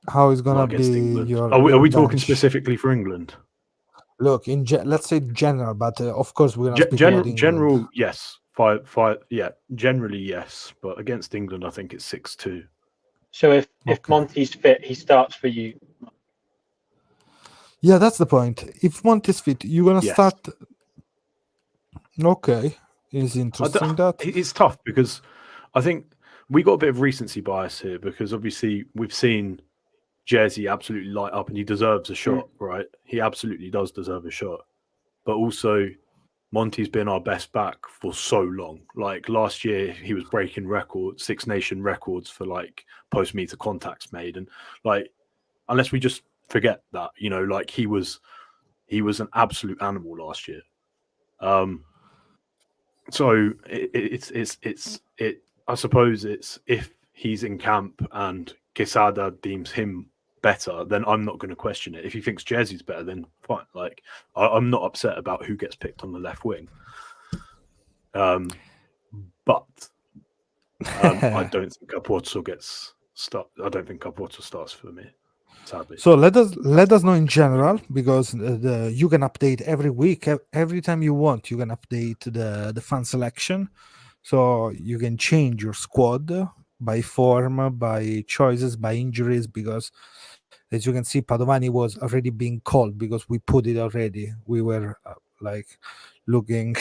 How is gonna be England. your Are we bench? talking specifically for England? Look, let's say general, but of course we're gonna speak about England. General, yes, 5. Yeah, generally yes, but against England, I think it's 6-2. So if Okay. Monty's fit, he starts for you. Yeah, that's the point. If Monty's fit, you're gonna Yes. start. Okay, is interesting that. It's tough because I think we got a bit of recency bias here because obviously we've seen Jersey absolutely light up and he deserves a shot, right? He absolutely does deserve a shot. But also, Monty's been our best back for so long. Like last year, he was breaking records, Six Nation records for like post-meter contacts made. And like, unless we just forget that, you know, like he was an absolute animal last year. So I suppose it's if he's in camp and Quesada deems him better, then I'm not going to question it. If he thinks Jersey's better, then fine. Like I'm not upset about who gets picked on the left wing. But I don't think Capuozzo gets start. I don't think Capuozzo starts for me, sadly. So let us know in general, because you can update every week, every time you want. You can update the fan selection, so you can change your squad by form, by choices, by injuries. Because as you can see, Padovani was already being called because we put it already. We were like looking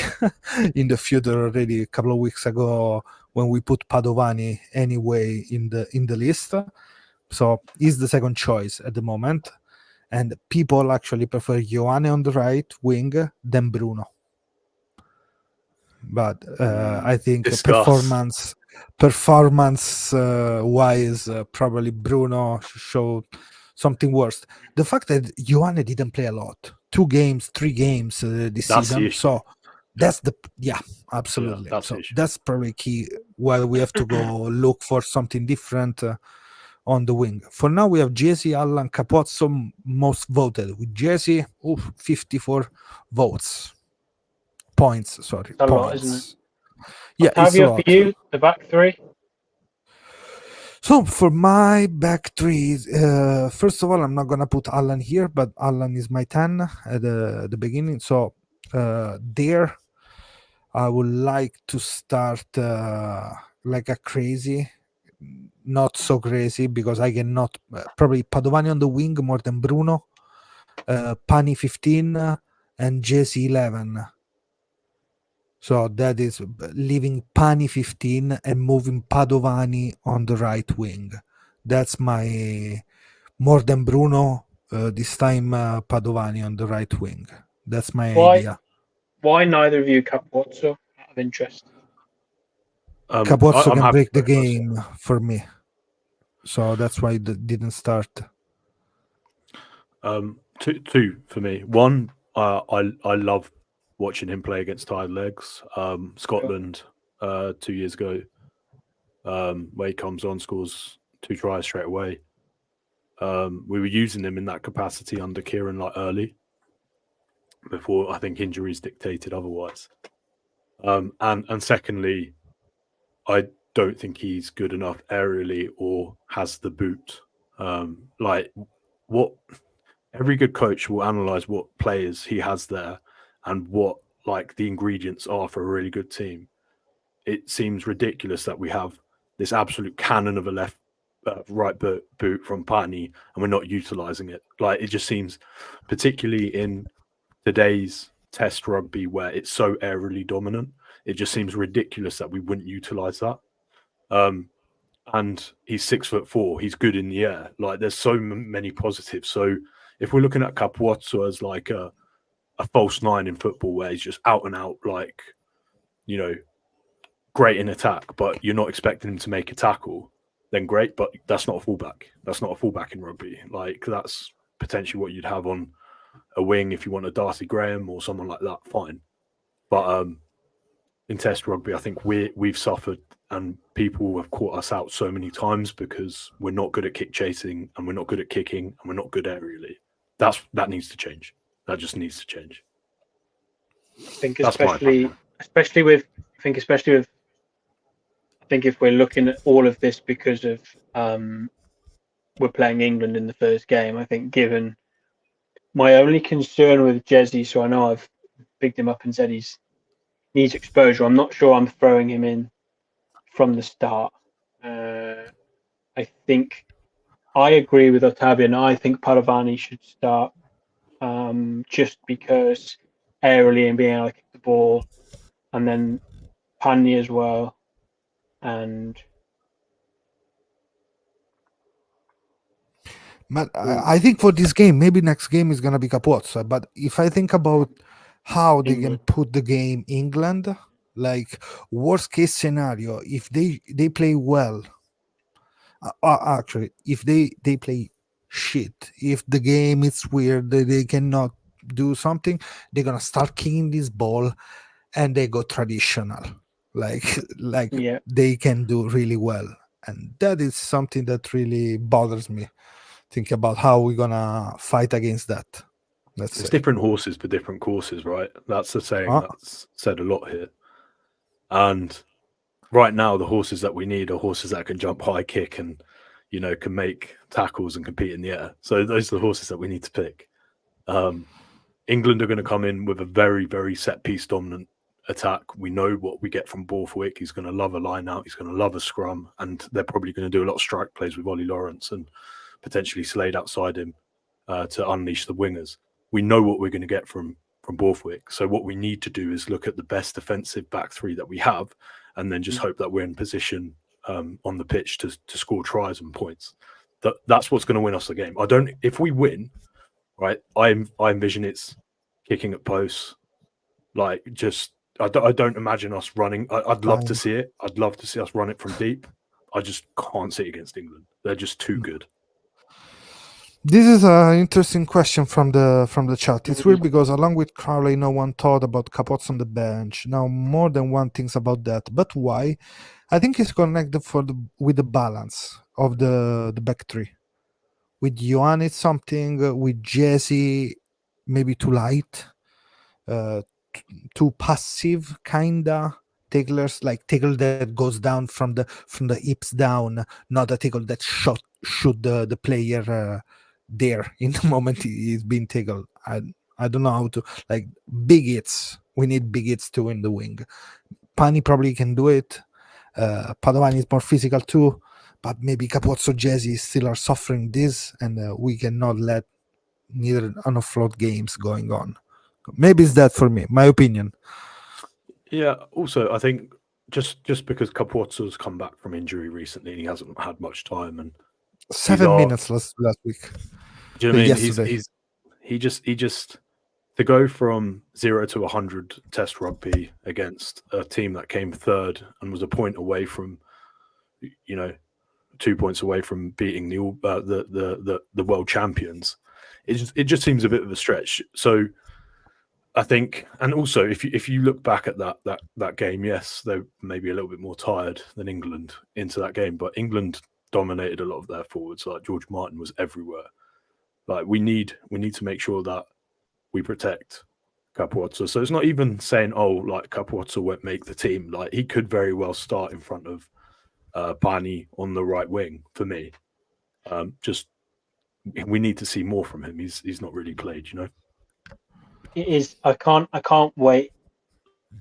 in the future already a couple of weeks ago when we put Padovani anyway in the list. So he's the second choice at the moment, and people actually prefer Ioane on the right wing than Bruno. But I think Discuss. performance wise, probably Bruno showed something worse. The fact that Ioane didn't play a lot, 2 games, 3 games this That's the season, issue. so that's absolutely. Yeah, that's so the issue. that's probably key. Why we have to go look for something different on the wing. For now, we have Jesse, Allan, Capozzo most voted. With Jesse, 54 points. Sorry, It's a points. lot, isn't it? Yeah, it's a Octavio, lot. for you, the back three. So for my back three, first of all, I'm not gonna put Allan here, but Allan is my 10 at the beginning. So there, I would like to start like a crazy, not so crazy, because I cannot probably Padovani on the wing more than Bruno, Pani 15 and Jesse 11. So that is leaving Pani 15 and moving Padovani on the right wing. That's my more than Bruno. This time Padovani on the right wing. That's my idea. Why neither of you Capozzo, out of interest? Capozzo can break the happy game for me, so that's why it didn't start. Two for me. One, I love watching him play against tired legs. Scotland 2 years ago, where he comes on, scores 2 tries straight away. We were using him in that capacity under Kieran like early, before I think injuries dictated otherwise. And secondly, I don't think he's good enough aerially or has the boot. Like what every good coach will analyze what players he has there and what like the ingredients are for a really good team. It seems ridiculous that we have this absolute cannon of a right boot from Pani and we're not utilizing it. Like it just seems, particularly in today's test rugby where it's so aerially dominant, it just seems ridiculous that we wouldn't utilize that. And he's 6'4". He's good in the air. Like there's so many positives. So if we're looking at Capuozzo as like a false 9 in football, where he's just out and out, like, you know, great in attack, but you're not expecting him to make a tackle, then great. But that's not a fullback. That's not a fullback in rugby. Like that's potentially what you'd have on a wing if you want a Darcy Graham or someone like that. Fine. But in test rugby, I think we've suffered and people have caught us out so many times because we're not good at kick chasing and we're not good at kicking and we're not good aerially. That needs to change. That just needs to change. I think especially with I think if we're looking at all of this because of we're playing England in the first game, I think given My only concern with Jezzy, so I know I've bigged him up and said he needs exposure. I'm not sure I'm throwing him in from the start. I think I agree with Otavian. I think Paravani should start just because aerially and being able to kick the ball, and then Pani as well. And But I think for this game, maybe next game is gonna be Capozza. But if I think about how they can England. put the game England, like worst case scenario, if they play well, actually, if they play shit, if the game is weird, they cannot do something, they're gonna start kicking this ball, and they go traditional, like like Yeah, they can do really well, and that is something that really bothers me. Think about how we're gonna fight against that. Let's It's say. different horses for different courses, right? That's the saying Uh, that's said a lot here. And right now, the horses that we need are horses that can jump high, kick, and can make tackles and compete in the air. So those are the horses that we need to pick. England are going to come in with a very, very set piece dominant attack. We know what we get from Borthwick. He's going to love a line out. He's going to love a scrum, and they're probably going to do a lot of strike plays with Ollie Lawrence and potentially Slade outside him to unleash the wingers. We know what we're going to get from Borthwick. So what we need to do is look at the best defensive back three that we have, and then just hope that we're in position on the pitch to score tries and points. That's what's going to win us the game. If we win, right, I envision it's kicking at posts. Like, just I don't imagine us running. I'd love to see it. I'd love to see us run it from deep. I just can't see it against England. They're just too good. This is an interesting question from the chat. It's weird because along with Crowley, no one thought about Capotes on the bench. Now more than one thinks about that. But why? I think it's connected with the balance of the back three. With Ioane it's something, with Jesse maybe too light, too passive kinda. Tacklers like tackle that goes down from the hips down, not a tackle that shoot the player there in the moment he's being tackled. I don't know how to, like, big hits. We need big hits too in the wing. Pani probably can do it. Padovani is more physical too, but maybe Capozzo, Jesse still are suffering this, and we cannot let neither on-offload games going on. Maybe it's that for me, my opinion. Yeah. Also, I think just because Capozzo's come back from injury recently and he hasn't had much time, and 7 minutes last week. Do you know what I mean? Yesterday. He just to go from 0 to 100 Test rugby against a team that came third and was a point away from, 2 points away from beating the world champions. It just seems a bit of a stretch. So I think, and also if you look back at that game, yes, they may be a little bit more tired than England into that game, but England dominated a lot of their forwards. Like George Martin was everywhere. Like we need to make sure that we protect Capozzo. So it's not even saying, like Capozzo won't make the team. Like he could very well start in front of Pani on the right wing for me. Just we need to see more from him. He's not really played, it is. I can't wait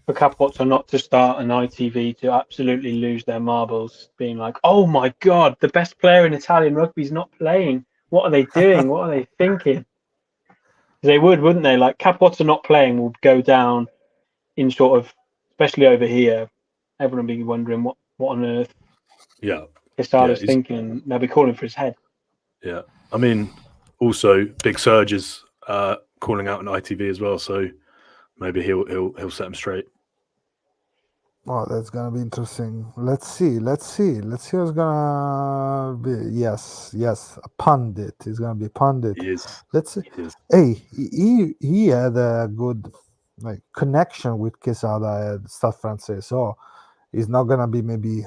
for Capozzo not to start an ITV to absolutely lose their marbles, being like, "Oh my God, the best player in Italian rugby is not playing. What are they doing? What are they thinking?" They would, wouldn't they? Like Capozzo not playing will go down in sort of, especially over here. Everyone will be wondering what on earth Quesada's thinking. They'll be calling for his head. Yeah, I mean, also Big Surge is calling out an ITV as well, so maybe he'll set him straight. Oh, that's gonna be interesting. Let's see who's gonna be. Yes, a pundit. He's gonna be a pundit. He is. Let's see. He is. Hey, he had a good connection with Quesada at Stade Francais, so he's not gonna be maybe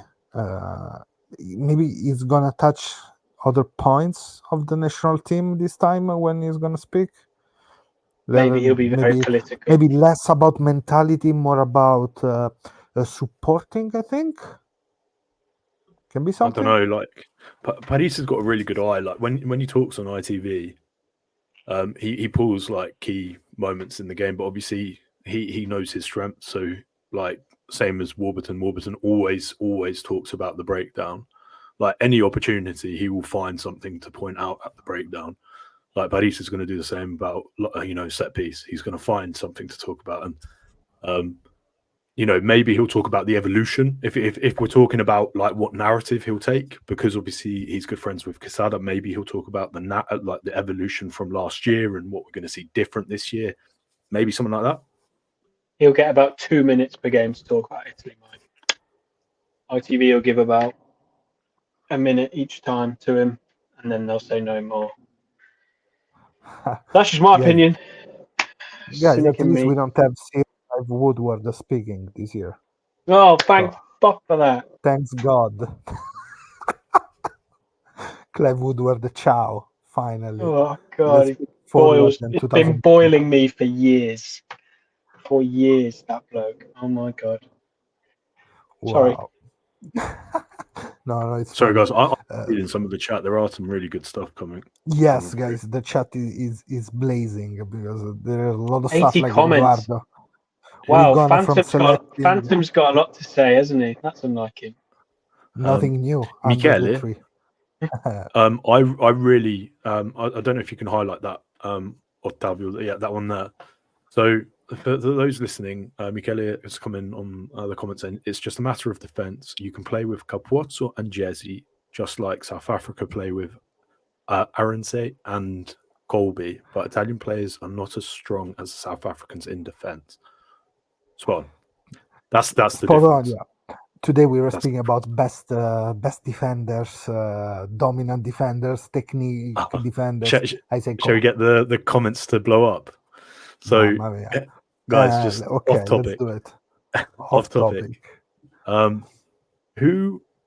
he's gonna touch other points of the national team this time when he's gonna speak. Maybe he'll be very political. Maybe less about mentality, more about supporting. I think can be something. I don't know. Like Paris has got a really good eye. Like when he talks on ITV, He pulls like key moments in the game, but obviously he knows his strengths. So like same as Warburton. Warburton always talks about the breakdown. Like any opportunity, he will find something to point out at the breakdown. Like Paris is going to do the same about set piece. He's going to find something to talk about, and maybe he'll talk about the evolution. If we're talking about like what narrative he'll take, because obviously he's good friends with Quesada, maybe he'll talk about the evolution from last year and what we're going to see different this year. Maybe something like that. He'll get about 2 minutes per game to talk about Italy, Mike. ITV will give about a minute each time to him, and then they'll say no more. That's just my opinion. Guys, Cynic at in least me. we don't have Clive Woodward speaking this year. Oh, thank fuck for that. Thanks God. Clive Woodward, ciao, finally. Oh God, Let's it look forward boils. in It's 2000. been boiling me for years. That bloke. Oh my God. Sorry. Wow. No, it's Sorry, fine. guys. I'm reading some of the chat. There are some really good stuff coming. Yes, coming guys, the chat is blazing because there are a lot of stuff 80 like comments. Eduardo. Wow, We're gonna from selecting Phantom's got a lot to say, hasn't he? That's unlike him. nothing new under Michele, the tree. I really I don't know if you can highlight that Ottavio, yeah, that one there. So for those listening, Michele has come in on the comments saying it's just a matter of defense. You can play with Capuzzo and Jesse just like South Africa play with Arendse and Colby, but Italian players are not as strong as South Africans in defense. Spot on. That's the Spot on, difference. yeah. Today we were speaking about best defenders, dominant defenders, technique defenders. Shall we get the comments to blow up? So, guys, just okay, off topic. Let's do it. Off topic.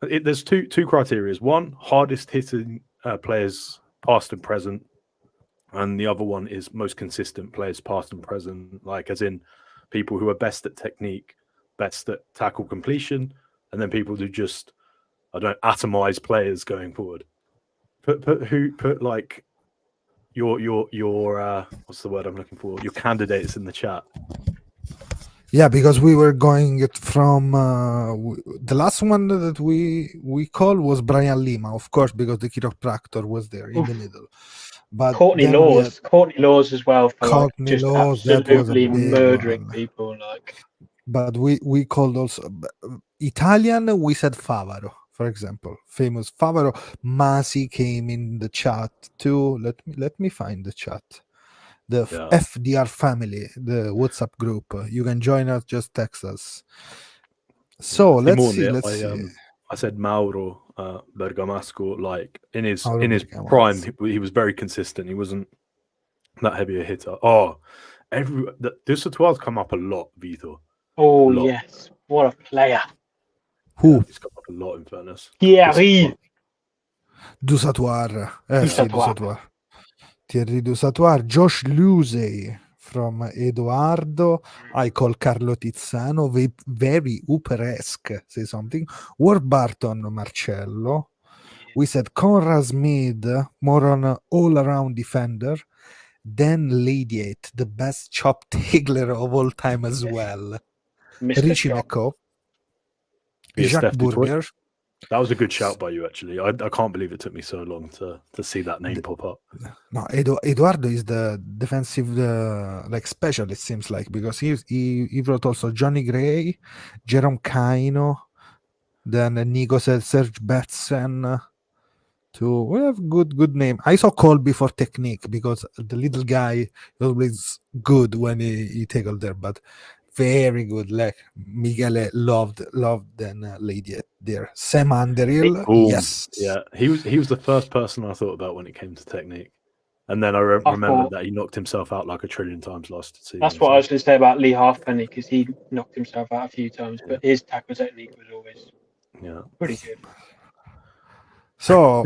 There's two criteria. One, hardest hitting players past and present, and the other one is most consistent players past and present, like as in people who are best at technique, best at tackle completion, and then people who just atomize players going forward. Put like your what's the word I'm looking for? Your candidates in the chat. Yeah, because we were going from the last one that we called was Brian Lima, of course, because the chiropractor was there in the middle. But Courtney Laws as well for Courtney just Laws, absolutely murdering people. But we called also Italian. We said Favaro, for example, famous Favaro. Masi came in the chat too. Let me find the chat. The FDR family, the WhatsApp group. You can join us. Just text us. So let's see. I said Mauro Bergamasco. Like in his prime, he was very consistent. He wasn't that heavy a hitter. Dusatoir's come up a lot, Vito. Oh yes, what a player! Who? He's come up a lot in fairness. Dusatoir. Dusatoir. Thierry Dusatoir. Josh Lusey from Edoardo. I call Carlo Tizzano very Uperesque. Say something. Warburton Marcello. We said Conrad Smith, more on an all-around defender. Then Ladiate, the best chop tackler of all time as well. Richie McCaw. Jacques Burger. That was a good shout by you, actually. I can't believe it took me so long to see that name pop up. No, Eduardo is the defensive specialist, seems like, because he wrote also Johnny Gray, Jerome Kaino, then Nico said Serge Betsen. We have good name. I saw Colby for technique because the little guy always good when he tackled there, but very good. Like Michele loved then lady there. Sam Underhill, yes, yeah, he was the first person I thought about when it came to technique, and then I remembered that he knocked himself out like a trillion times last season. That's what I was going to say about Lee Halfpenny, because he knocked himself out a few times, but his tackle technique was always pretty good. So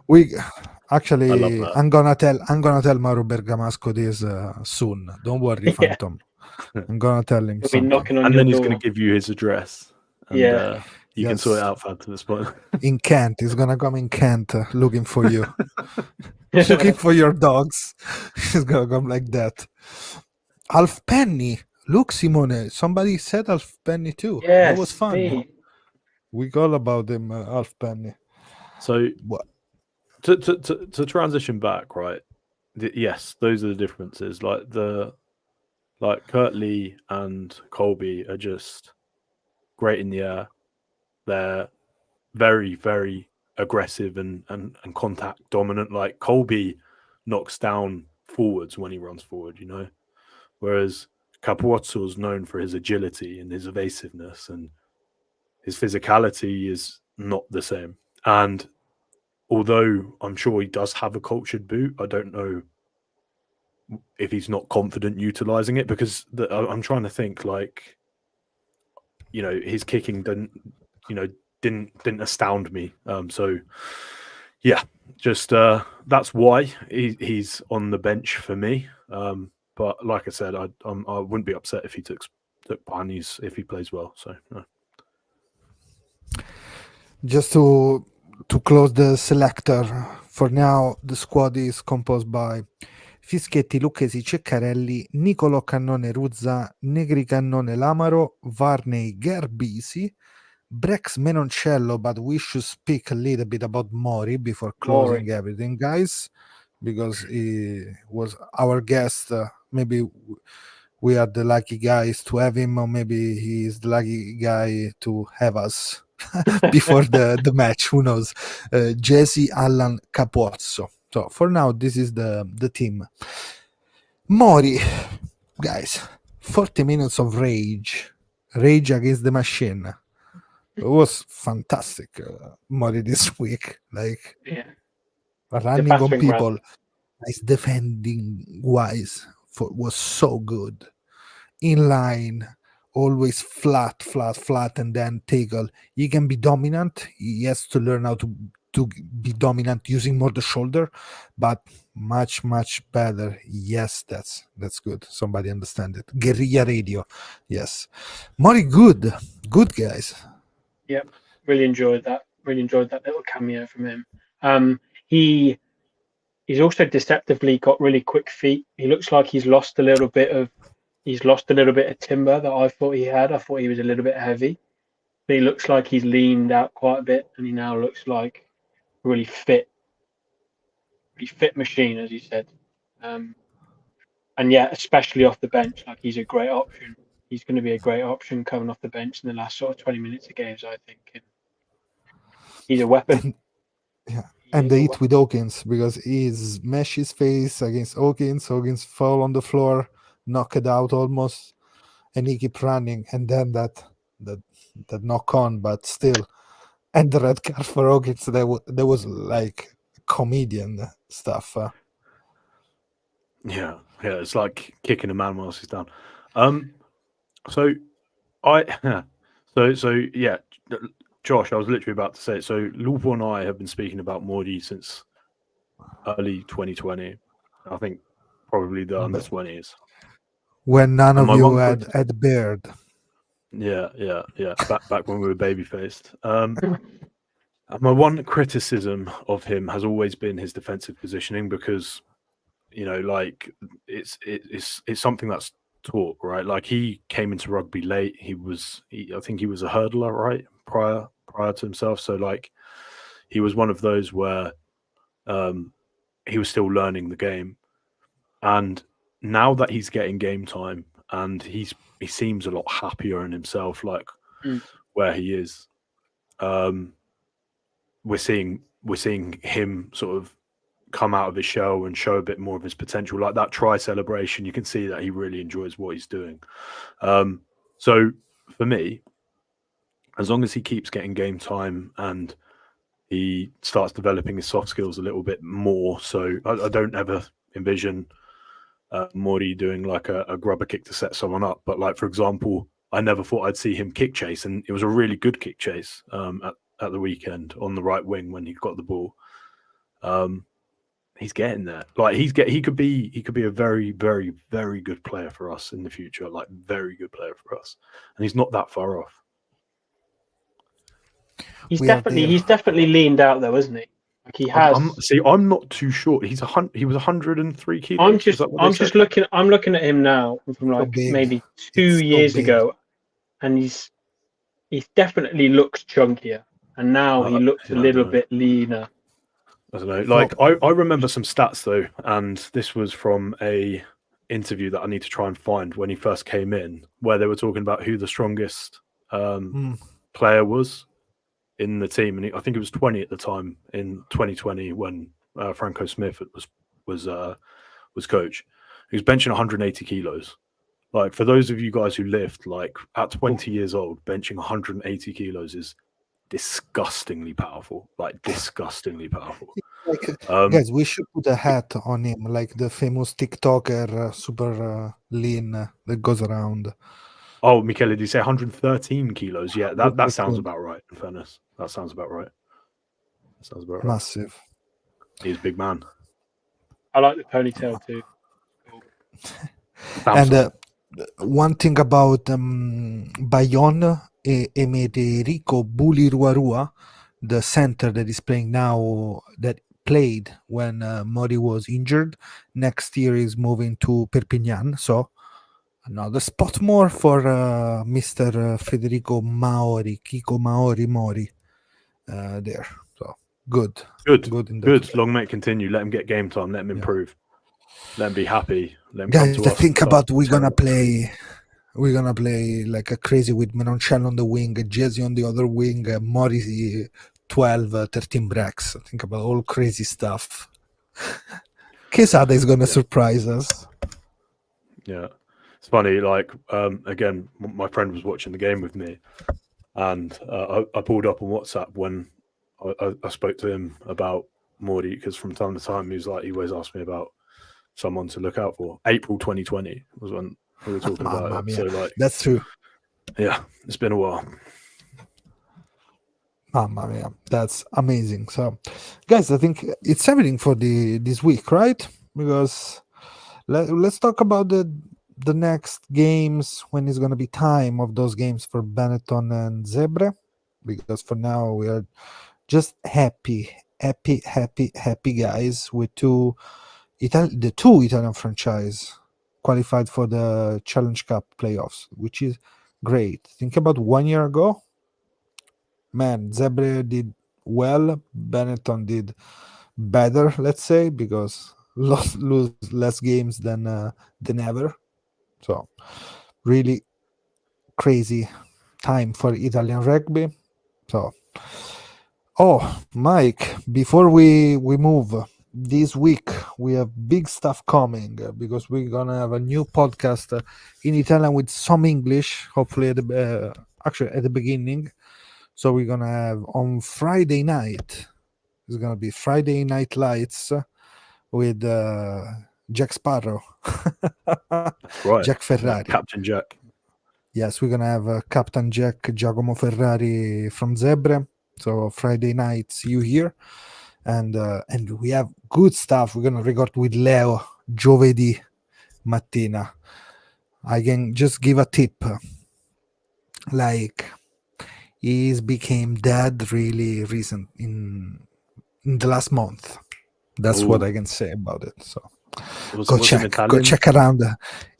we actually, I'm gonna tell Mauro Bergamasco this soon. Don't worry, Phantom. I'm gonna tell him something. And then he's gonna give you his address. And, You can sort it out, Fab, to this point. In Kent, he's gonna come in Kent looking for you, looking for your dogs. He's gonna come like that. Half Penny, look, Simone. Somebody said Half Penny too. Yes, That was funny. me. We got about him, Half Penny. So What? to transition back, right? Yes, those are the differences. Like Kurt Lee and Colby are just great in the air. They're very, very aggressive and contact dominant. Like Colby knocks down forwards when he runs forward, you know, whereas Capuozzo is known for his agility and his evasiveness, and his physicality is not the same. And although I'm sure he does have a cultured boot, I don't know if he's not confident utilizing it, because I'm trying to think, like, you know, his kicking didn't astound me. So yeah, just that's why he's on the bench for me. But like I said, I wouldn't be upset if he took Panis if he plays well. So no. Just to close the selector, for now the squad is composed by Fischetti, Lucchesi, Ceccarelli, Nicolo Cannone Ruzza, Negri Cannone Lamaro, Varney Gerbisi, Brex Menoncello, but we should speak a little bit about Mori before closing everything, guys, because he was our guest. Maybe we are the lucky guys to have him, or maybe he is the lucky guy to have us before the match. Who knows? Jesse Allan Capuozzo. So for now, this is the team. Mori, guys, 40 minutes of rage against the machine. It was fantastic, Mori, this week. Like, running on people, nice defending wise, was so good. In line, always flat, and then tackle. He can be dominant. He has to learn how to be dominant using more the shoulder, but much better. Yes, that's good. Somebody understand it. Guerrilla radio. Yes, Mori, good guys. Yep, really enjoyed that. Really enjoyed that little cameo from him. He's also deceptively got really quick feet. He looks like he's lost a little bit of timber that I thought he had. I thought he was a little bit heavy, but he looks like he's leaned out quite a bit, and he now looks like a really fit machine, as you said. And yeah, especially off the bench, like he's a great option. He's going to be a great option coming off the bench in the last sort of 20 minutes of games, I think. And he's a weapon. And they hit with Hawkins, because he smashed his face against Hawkins. Hawkins fell on the floor, knocked it out almost, and he kept running. And then that knock on, but still, and the red card for Hawkins. There was like comedian stuff. Yeah, it's like kicking a man whilst he's down. So yeah, Josh, I was literally about to say it. So Lupo and I have been speaking about Mori since early 2020. I think probably the under 20s. When none of you had beard. Yeah. Back when we were baby faced. My one criticism of him has always been his defensive positioning, because, you know, like it's something that's taught, right? Like, he came into rugby late. I think he was a hurdler, right, prior to himself. So like, he was one of those where he was still learning the game, and now that he's getting game time and he seems a lot happier in himself, like where he is. We're seeing him sort of come out of his shell and show a bit more of his potential. Like that try celebration, you can see that he really enjoys what he's doing. So for me, as long as he keeps getting game time and he starts developing his soft skills a little bit more, so I don't ever envision Mori doing like a grubber kick to set someone up. But like, for example, I never thought I'd see him kick chase, and it was a really good kick chase at the weekend on the right wing when he got the ball. He's getting there. Like, he could be a very, very, very good player for us in the future. Like, very good player for us, and he's not that far off. He's We have definitely leaned out though, isn't he? Like he has. I'm not too sure. He was 103 kilos. I'm looking at him now from like big. maybe It's 2 so years big. ago, and he's definitely looks chunkier, and now he looks a yeah, I little don't know. bit leaner. I don't know. Like I remember some stats though, and this was from a interview that I need to try and find when he first came in, where they were talking about who the strongest player was in the team, and I think it was 20 at the time in 2020 when Franco Smith was coach. He was benching 180 kilos. Like for those of you guys who lift, like at 20 years old, benching 180 kilos is disgustingly powerful. Like disgustingly powerful. Like, guys, we should put a hat on him, like the famous TikToker, super lean that goes around. Oh, Michele, did you say 113 kilos? Yeah, that sounds about right. In fairness, that sounds about right. Massive. He's a big man. I like the ponytail too. And one thing about Bayonne, Emerico Buliruarua, the center that is playing now, that played when Mori was injured, next year is moving to Perpignan. So another spot more for Mr. Federico Maori, Kiko Mori there. So good. Long may it continue. Let him get game time. Let him improve. Let him be happy. Let him Guys, come to us. think about we're gonna play like a crazy with Menoncello on the wing, Jesse on the other wing, Mori 12, 13 breaks. Think about all crazy stuff. Quesada is gonna surprise us. Yeah, it's funny. Like again, my friend was watching the game with me, and I pulled up on WhatsApp when I spoke to him about Morty, because from time to time he always asked me about someone to look out for. April 2020 was when we were talking about it. So like, that's true. Yeah, it's been a while. Mamma mia, that's amazing. So, guys, I think it's everything for this week, right? Because let's talk about the next games, when it's going to be time of those games for Benetton and Zebre. Because for now we are just happy guys with the two Italian franchise qualified for the Challenge Cup playoffs, which is great. Think about 1 year ago, man, Zebre did well, Benetton did better, let's say, because lose less games than ever. So really crazy time for Italian rugby. So Mike, before we move, this week we have big stuff coming, because we're gonna have a new podcast in Italian with some English, hopefully at the beginning. So we're gonna have on Friday night, it's gonna be Friday Night Lights with Jack Sparrow. Right, Jack Ferrari, Captain Jack. Yes, we're gonna have Captain Jack Giacomo Ferrari from Zebre. So Friday nights you here, and we have good stuff. We're gonna record with Leo giovedì mattina. I can just give a tip, like he's became dead really recent in the last month. That's what I can say about it. So go check around.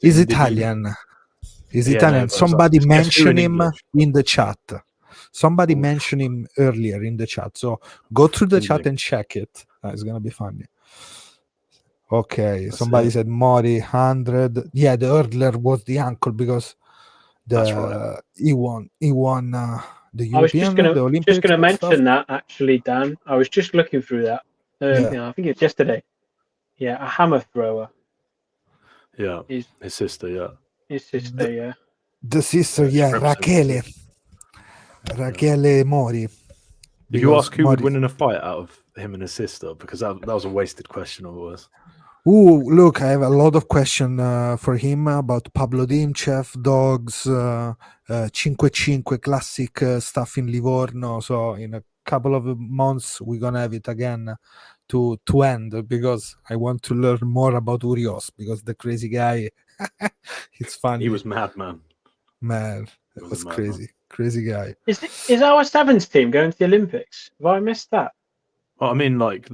He's Italian. He's Italian. Somebody mentioned him in the chat. Somebody mentioned him earlier in the chat. So go through the chat and check it. It's gonna be funny. Okay, somebody said Mori 100. Yeah, the hurdler was the ankle, because he won the European, the Olympics. Just gonna mention that actually, Dan. I was just looking through that. I think it's yesterday. Yeah, a hammer thrower. Yeah, his sister. Yeah, his sister. Yeah, the sister. Yeah, Rachele Mori. Did you ask who would win in a fight out of him and his sister? Because that was a wasted question, otherwise. Oh, look, I have a lot of questions for him about Pablo Dimchev, dogs, 5-5 classic stuff in Livorno. So in a couple of months, we're going to have it again to end, because I want to learn more about Urios, because the crazy guy, it's funny. He was mad, man. Man, it was crazy. Crazy guy. Is our sevens team going to the Olympics? Have I missed that? Well, I mean, like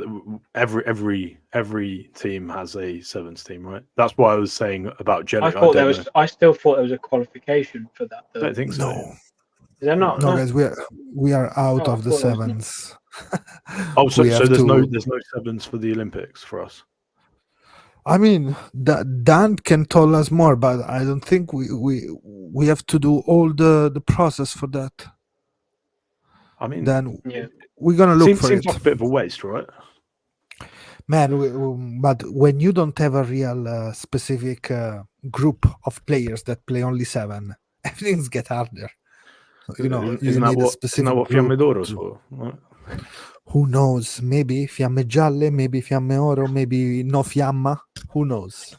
every team has a sevens team, right? That's why I was saying about Jelly. I still thought there was a qualification for that. I don't think so. No, Is there not? no, guys, we are out Oh, I of the thought there was sevens. Oh, so We have there's to- there's no sevens for the Olympics for us. I mean, Dan can tell us more, but I don't think we have to do all the process for that. I mean, Then Yeah. we're gonna look for seems it. like a bit of a waste, right? Man, but when you don't have a real specific group of players that play only 7, everything's get harder. You know, you Isn't that need a what specific group Fiamme d'Oro's to- for? Right? Who knows? Maybe Fiamme Gialle, maybe Fiamme Oro, maybe no Fiamma. Who knows?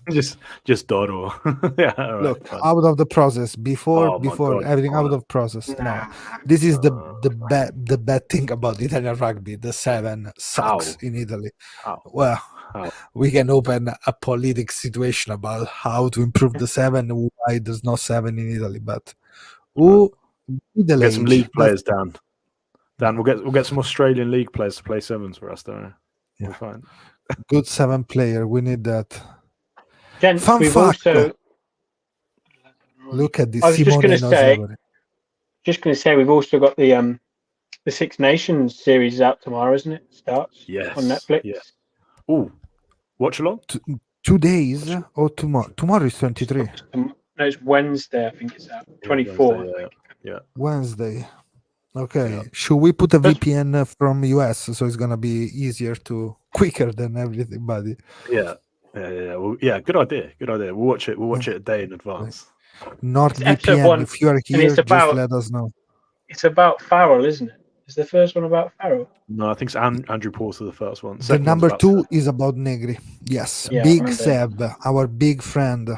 Just Doro. Yeah. All right, Look, fine. out of the process before Oh my God, everything out Connor. of process. No, Nah. this is the bad thing about Italian rugby. The 7 sucks How? in Italy. How? Well, How? we can open a politic situation about how to improve the 7, why there's no 7 in Italy, but who middle Get some age, league that's- players down. Dan, we'll get some Australian league players to play sevens for us, don't we? Yeah. We're fine. good 7 player. We need that. Gents, Fun we've fact. also Look at this. I was just Simone gonna knows say- everything. we've also got the Six Nations series out tomorrow, isn't it? Starts Yes. on Netflix. Yeah. Oh, watch along. 2 days or tomorrow? Tomorrow is 23. No, it's Wednesday. I think it's out. 24. Yeah. Wednesday. Okay. Yeah. Should we put a That's- VPN from US so it's gonna be quicker than everybody? Yeah. Well, yeah. Good idea. We'll watch it. We'll watch it a day in advance. Not It's episode VPN. 1, If you are it's here, just about- let us know. It's about Farrell, isn't it? Is the first one about Farrell? No, I think it's Andrew Porter, the first one. The Second one's number about 2 Seb. is about Negri. Yes. Yeah, I Big remember. Seb, our big friend.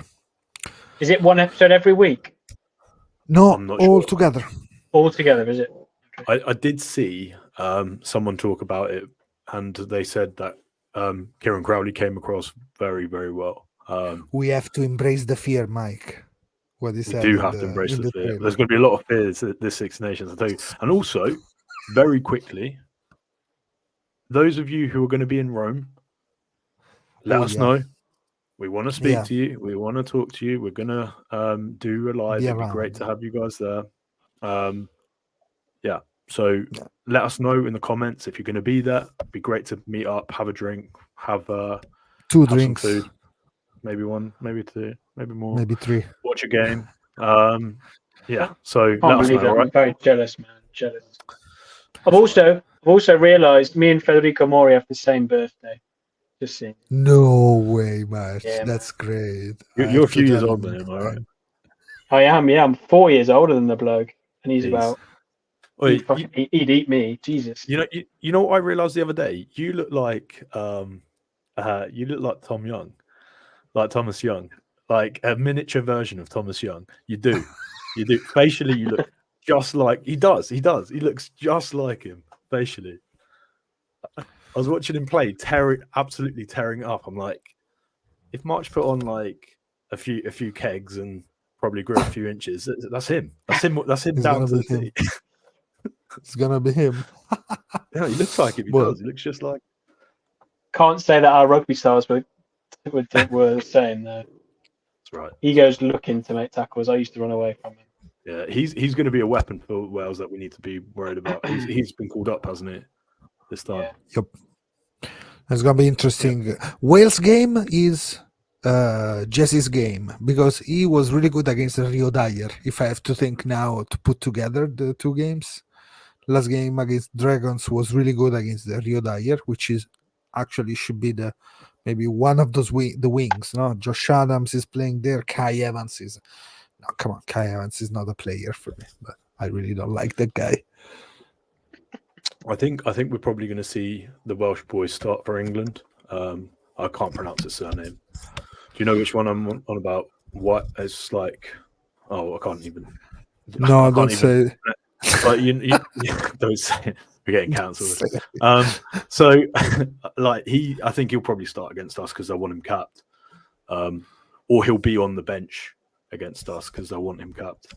Is it one episode every week? No, I'm not all sure. together. All together, is it? I did see someone talk about it, and they said that Kieran Crowley came across very, very well. We have to embrace the fear, Mike. What he We said. do in have to embrace in the fear. trailer. There's going to be a lot of fears at this Six Nations, I tell you. And also, very quickly, those of you who are going to be in Rome, let us know. We want to speak Yeah. to you. We want to talk to you. We're going to do a live. Be It'd be great around. to have you guys there. So let us know in the comments if you're going to be there. It'd be great to meet up, have a drink, have 2 some drinks, food. Maybe 1, maybe 2, maybe more. maybe 3. Watch a game. Yeah. So Can't let us believe know. that. All right. I'm very jealous, man. Jealous. I've also realised me and Federico Mori have the same birthday. Just seeing. No way, March. Yeah, That's great. You're I a have few to years tell older him than him, next all right? time. I am. Yeah, I'm 4 years older than the bloke, and he's Jeez. about. Wait, He'd eat me. Jesus. you know what I realized the other day? You look like Tom Young, like Thomas Young, like a miniature version of Thomas Young. You do. Facially, you look just like he does. He looks just like him facially. I was watching him play, absolutely tearing it up. I'm like, if March put on like a few kegs and probably grew a few inches, that's him. That's him It's down gonna to the be him. T. It's gonna be him. Yeah, he looks like him. He Well- does. He looks just like. Can't say that our rugby stars were the same though. That's right. He goes looking to make tackles. I used to run away from him. Yeah, he's going to be a weapon for Wales that we need to be worried about. He's been called up, hasn't he? This time. Yeah. It's gonna be interesting. Wales game is Jesse's game because he was really good against Rio Dyer. If I have to think now to put together the 2 games, last game against Dragons was really good against the Rio Dyer, which is actually should be maybe one of those the wings. No, Josh Adams is playing there. Kai Evans is. No, come on, Kai Evans is not a player for me, but I really don't like that guy. I think we're probably going to see the Welsh boys start for England. I can't pronounce his surname. Do you know which one I'm on about? What it's like? Oh, I can't even. No, I don't can't even- say. Like, you don't say it. We're getting cancelled. So like I think he'll probably start against us because I want him capped, or he'll be on the bench against us because I want him capped.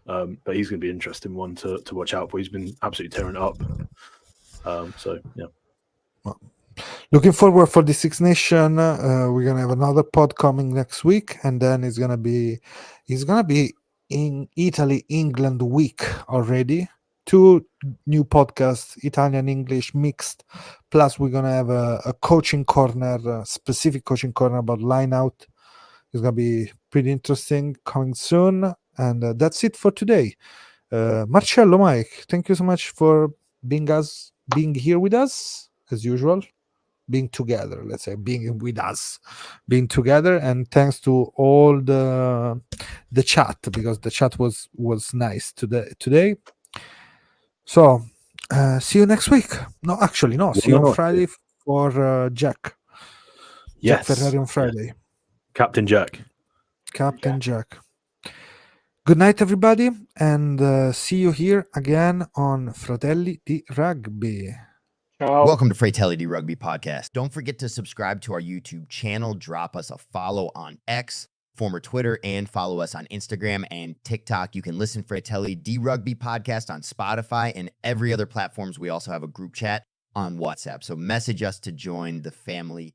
But he's going to be an interesting one to watch out for. He's been absolutely tearing it up. So yeah. Looking forward for the Six Nation. We're gonna have another pod coming next week, and then it's gonna be in Italy England week already. 2 new podcasts, Italian English mixed. Plus, we're gonna have a coaching corner, specific coaching corner about line out. It's gonna be pretty interesting coming soon. And that's it for today. Marcello, Mike, thank you so much for being here with us as usual. Being together, let's say, being with us, being together, and thanks to all the chat, because the chat was nice today. So see you next week. No, actually, no. See you on Friday for Jack. Jack Ferrari on Friday. Captain Jack. Jack. Good night, everybody, and see you here again on Fratelli di Rugby. Ciao. Welcome to Fratelli Rugby Podcast. Don't forget to subscribe to our YouTube channel, drop us a follow on X, former Twitter, and follow us on Instagram and TikTok. You can listen Fratelli Rugby Podcast on Spotify and every other platforms. We also have a group chat on WhatsApp. So message us to join the family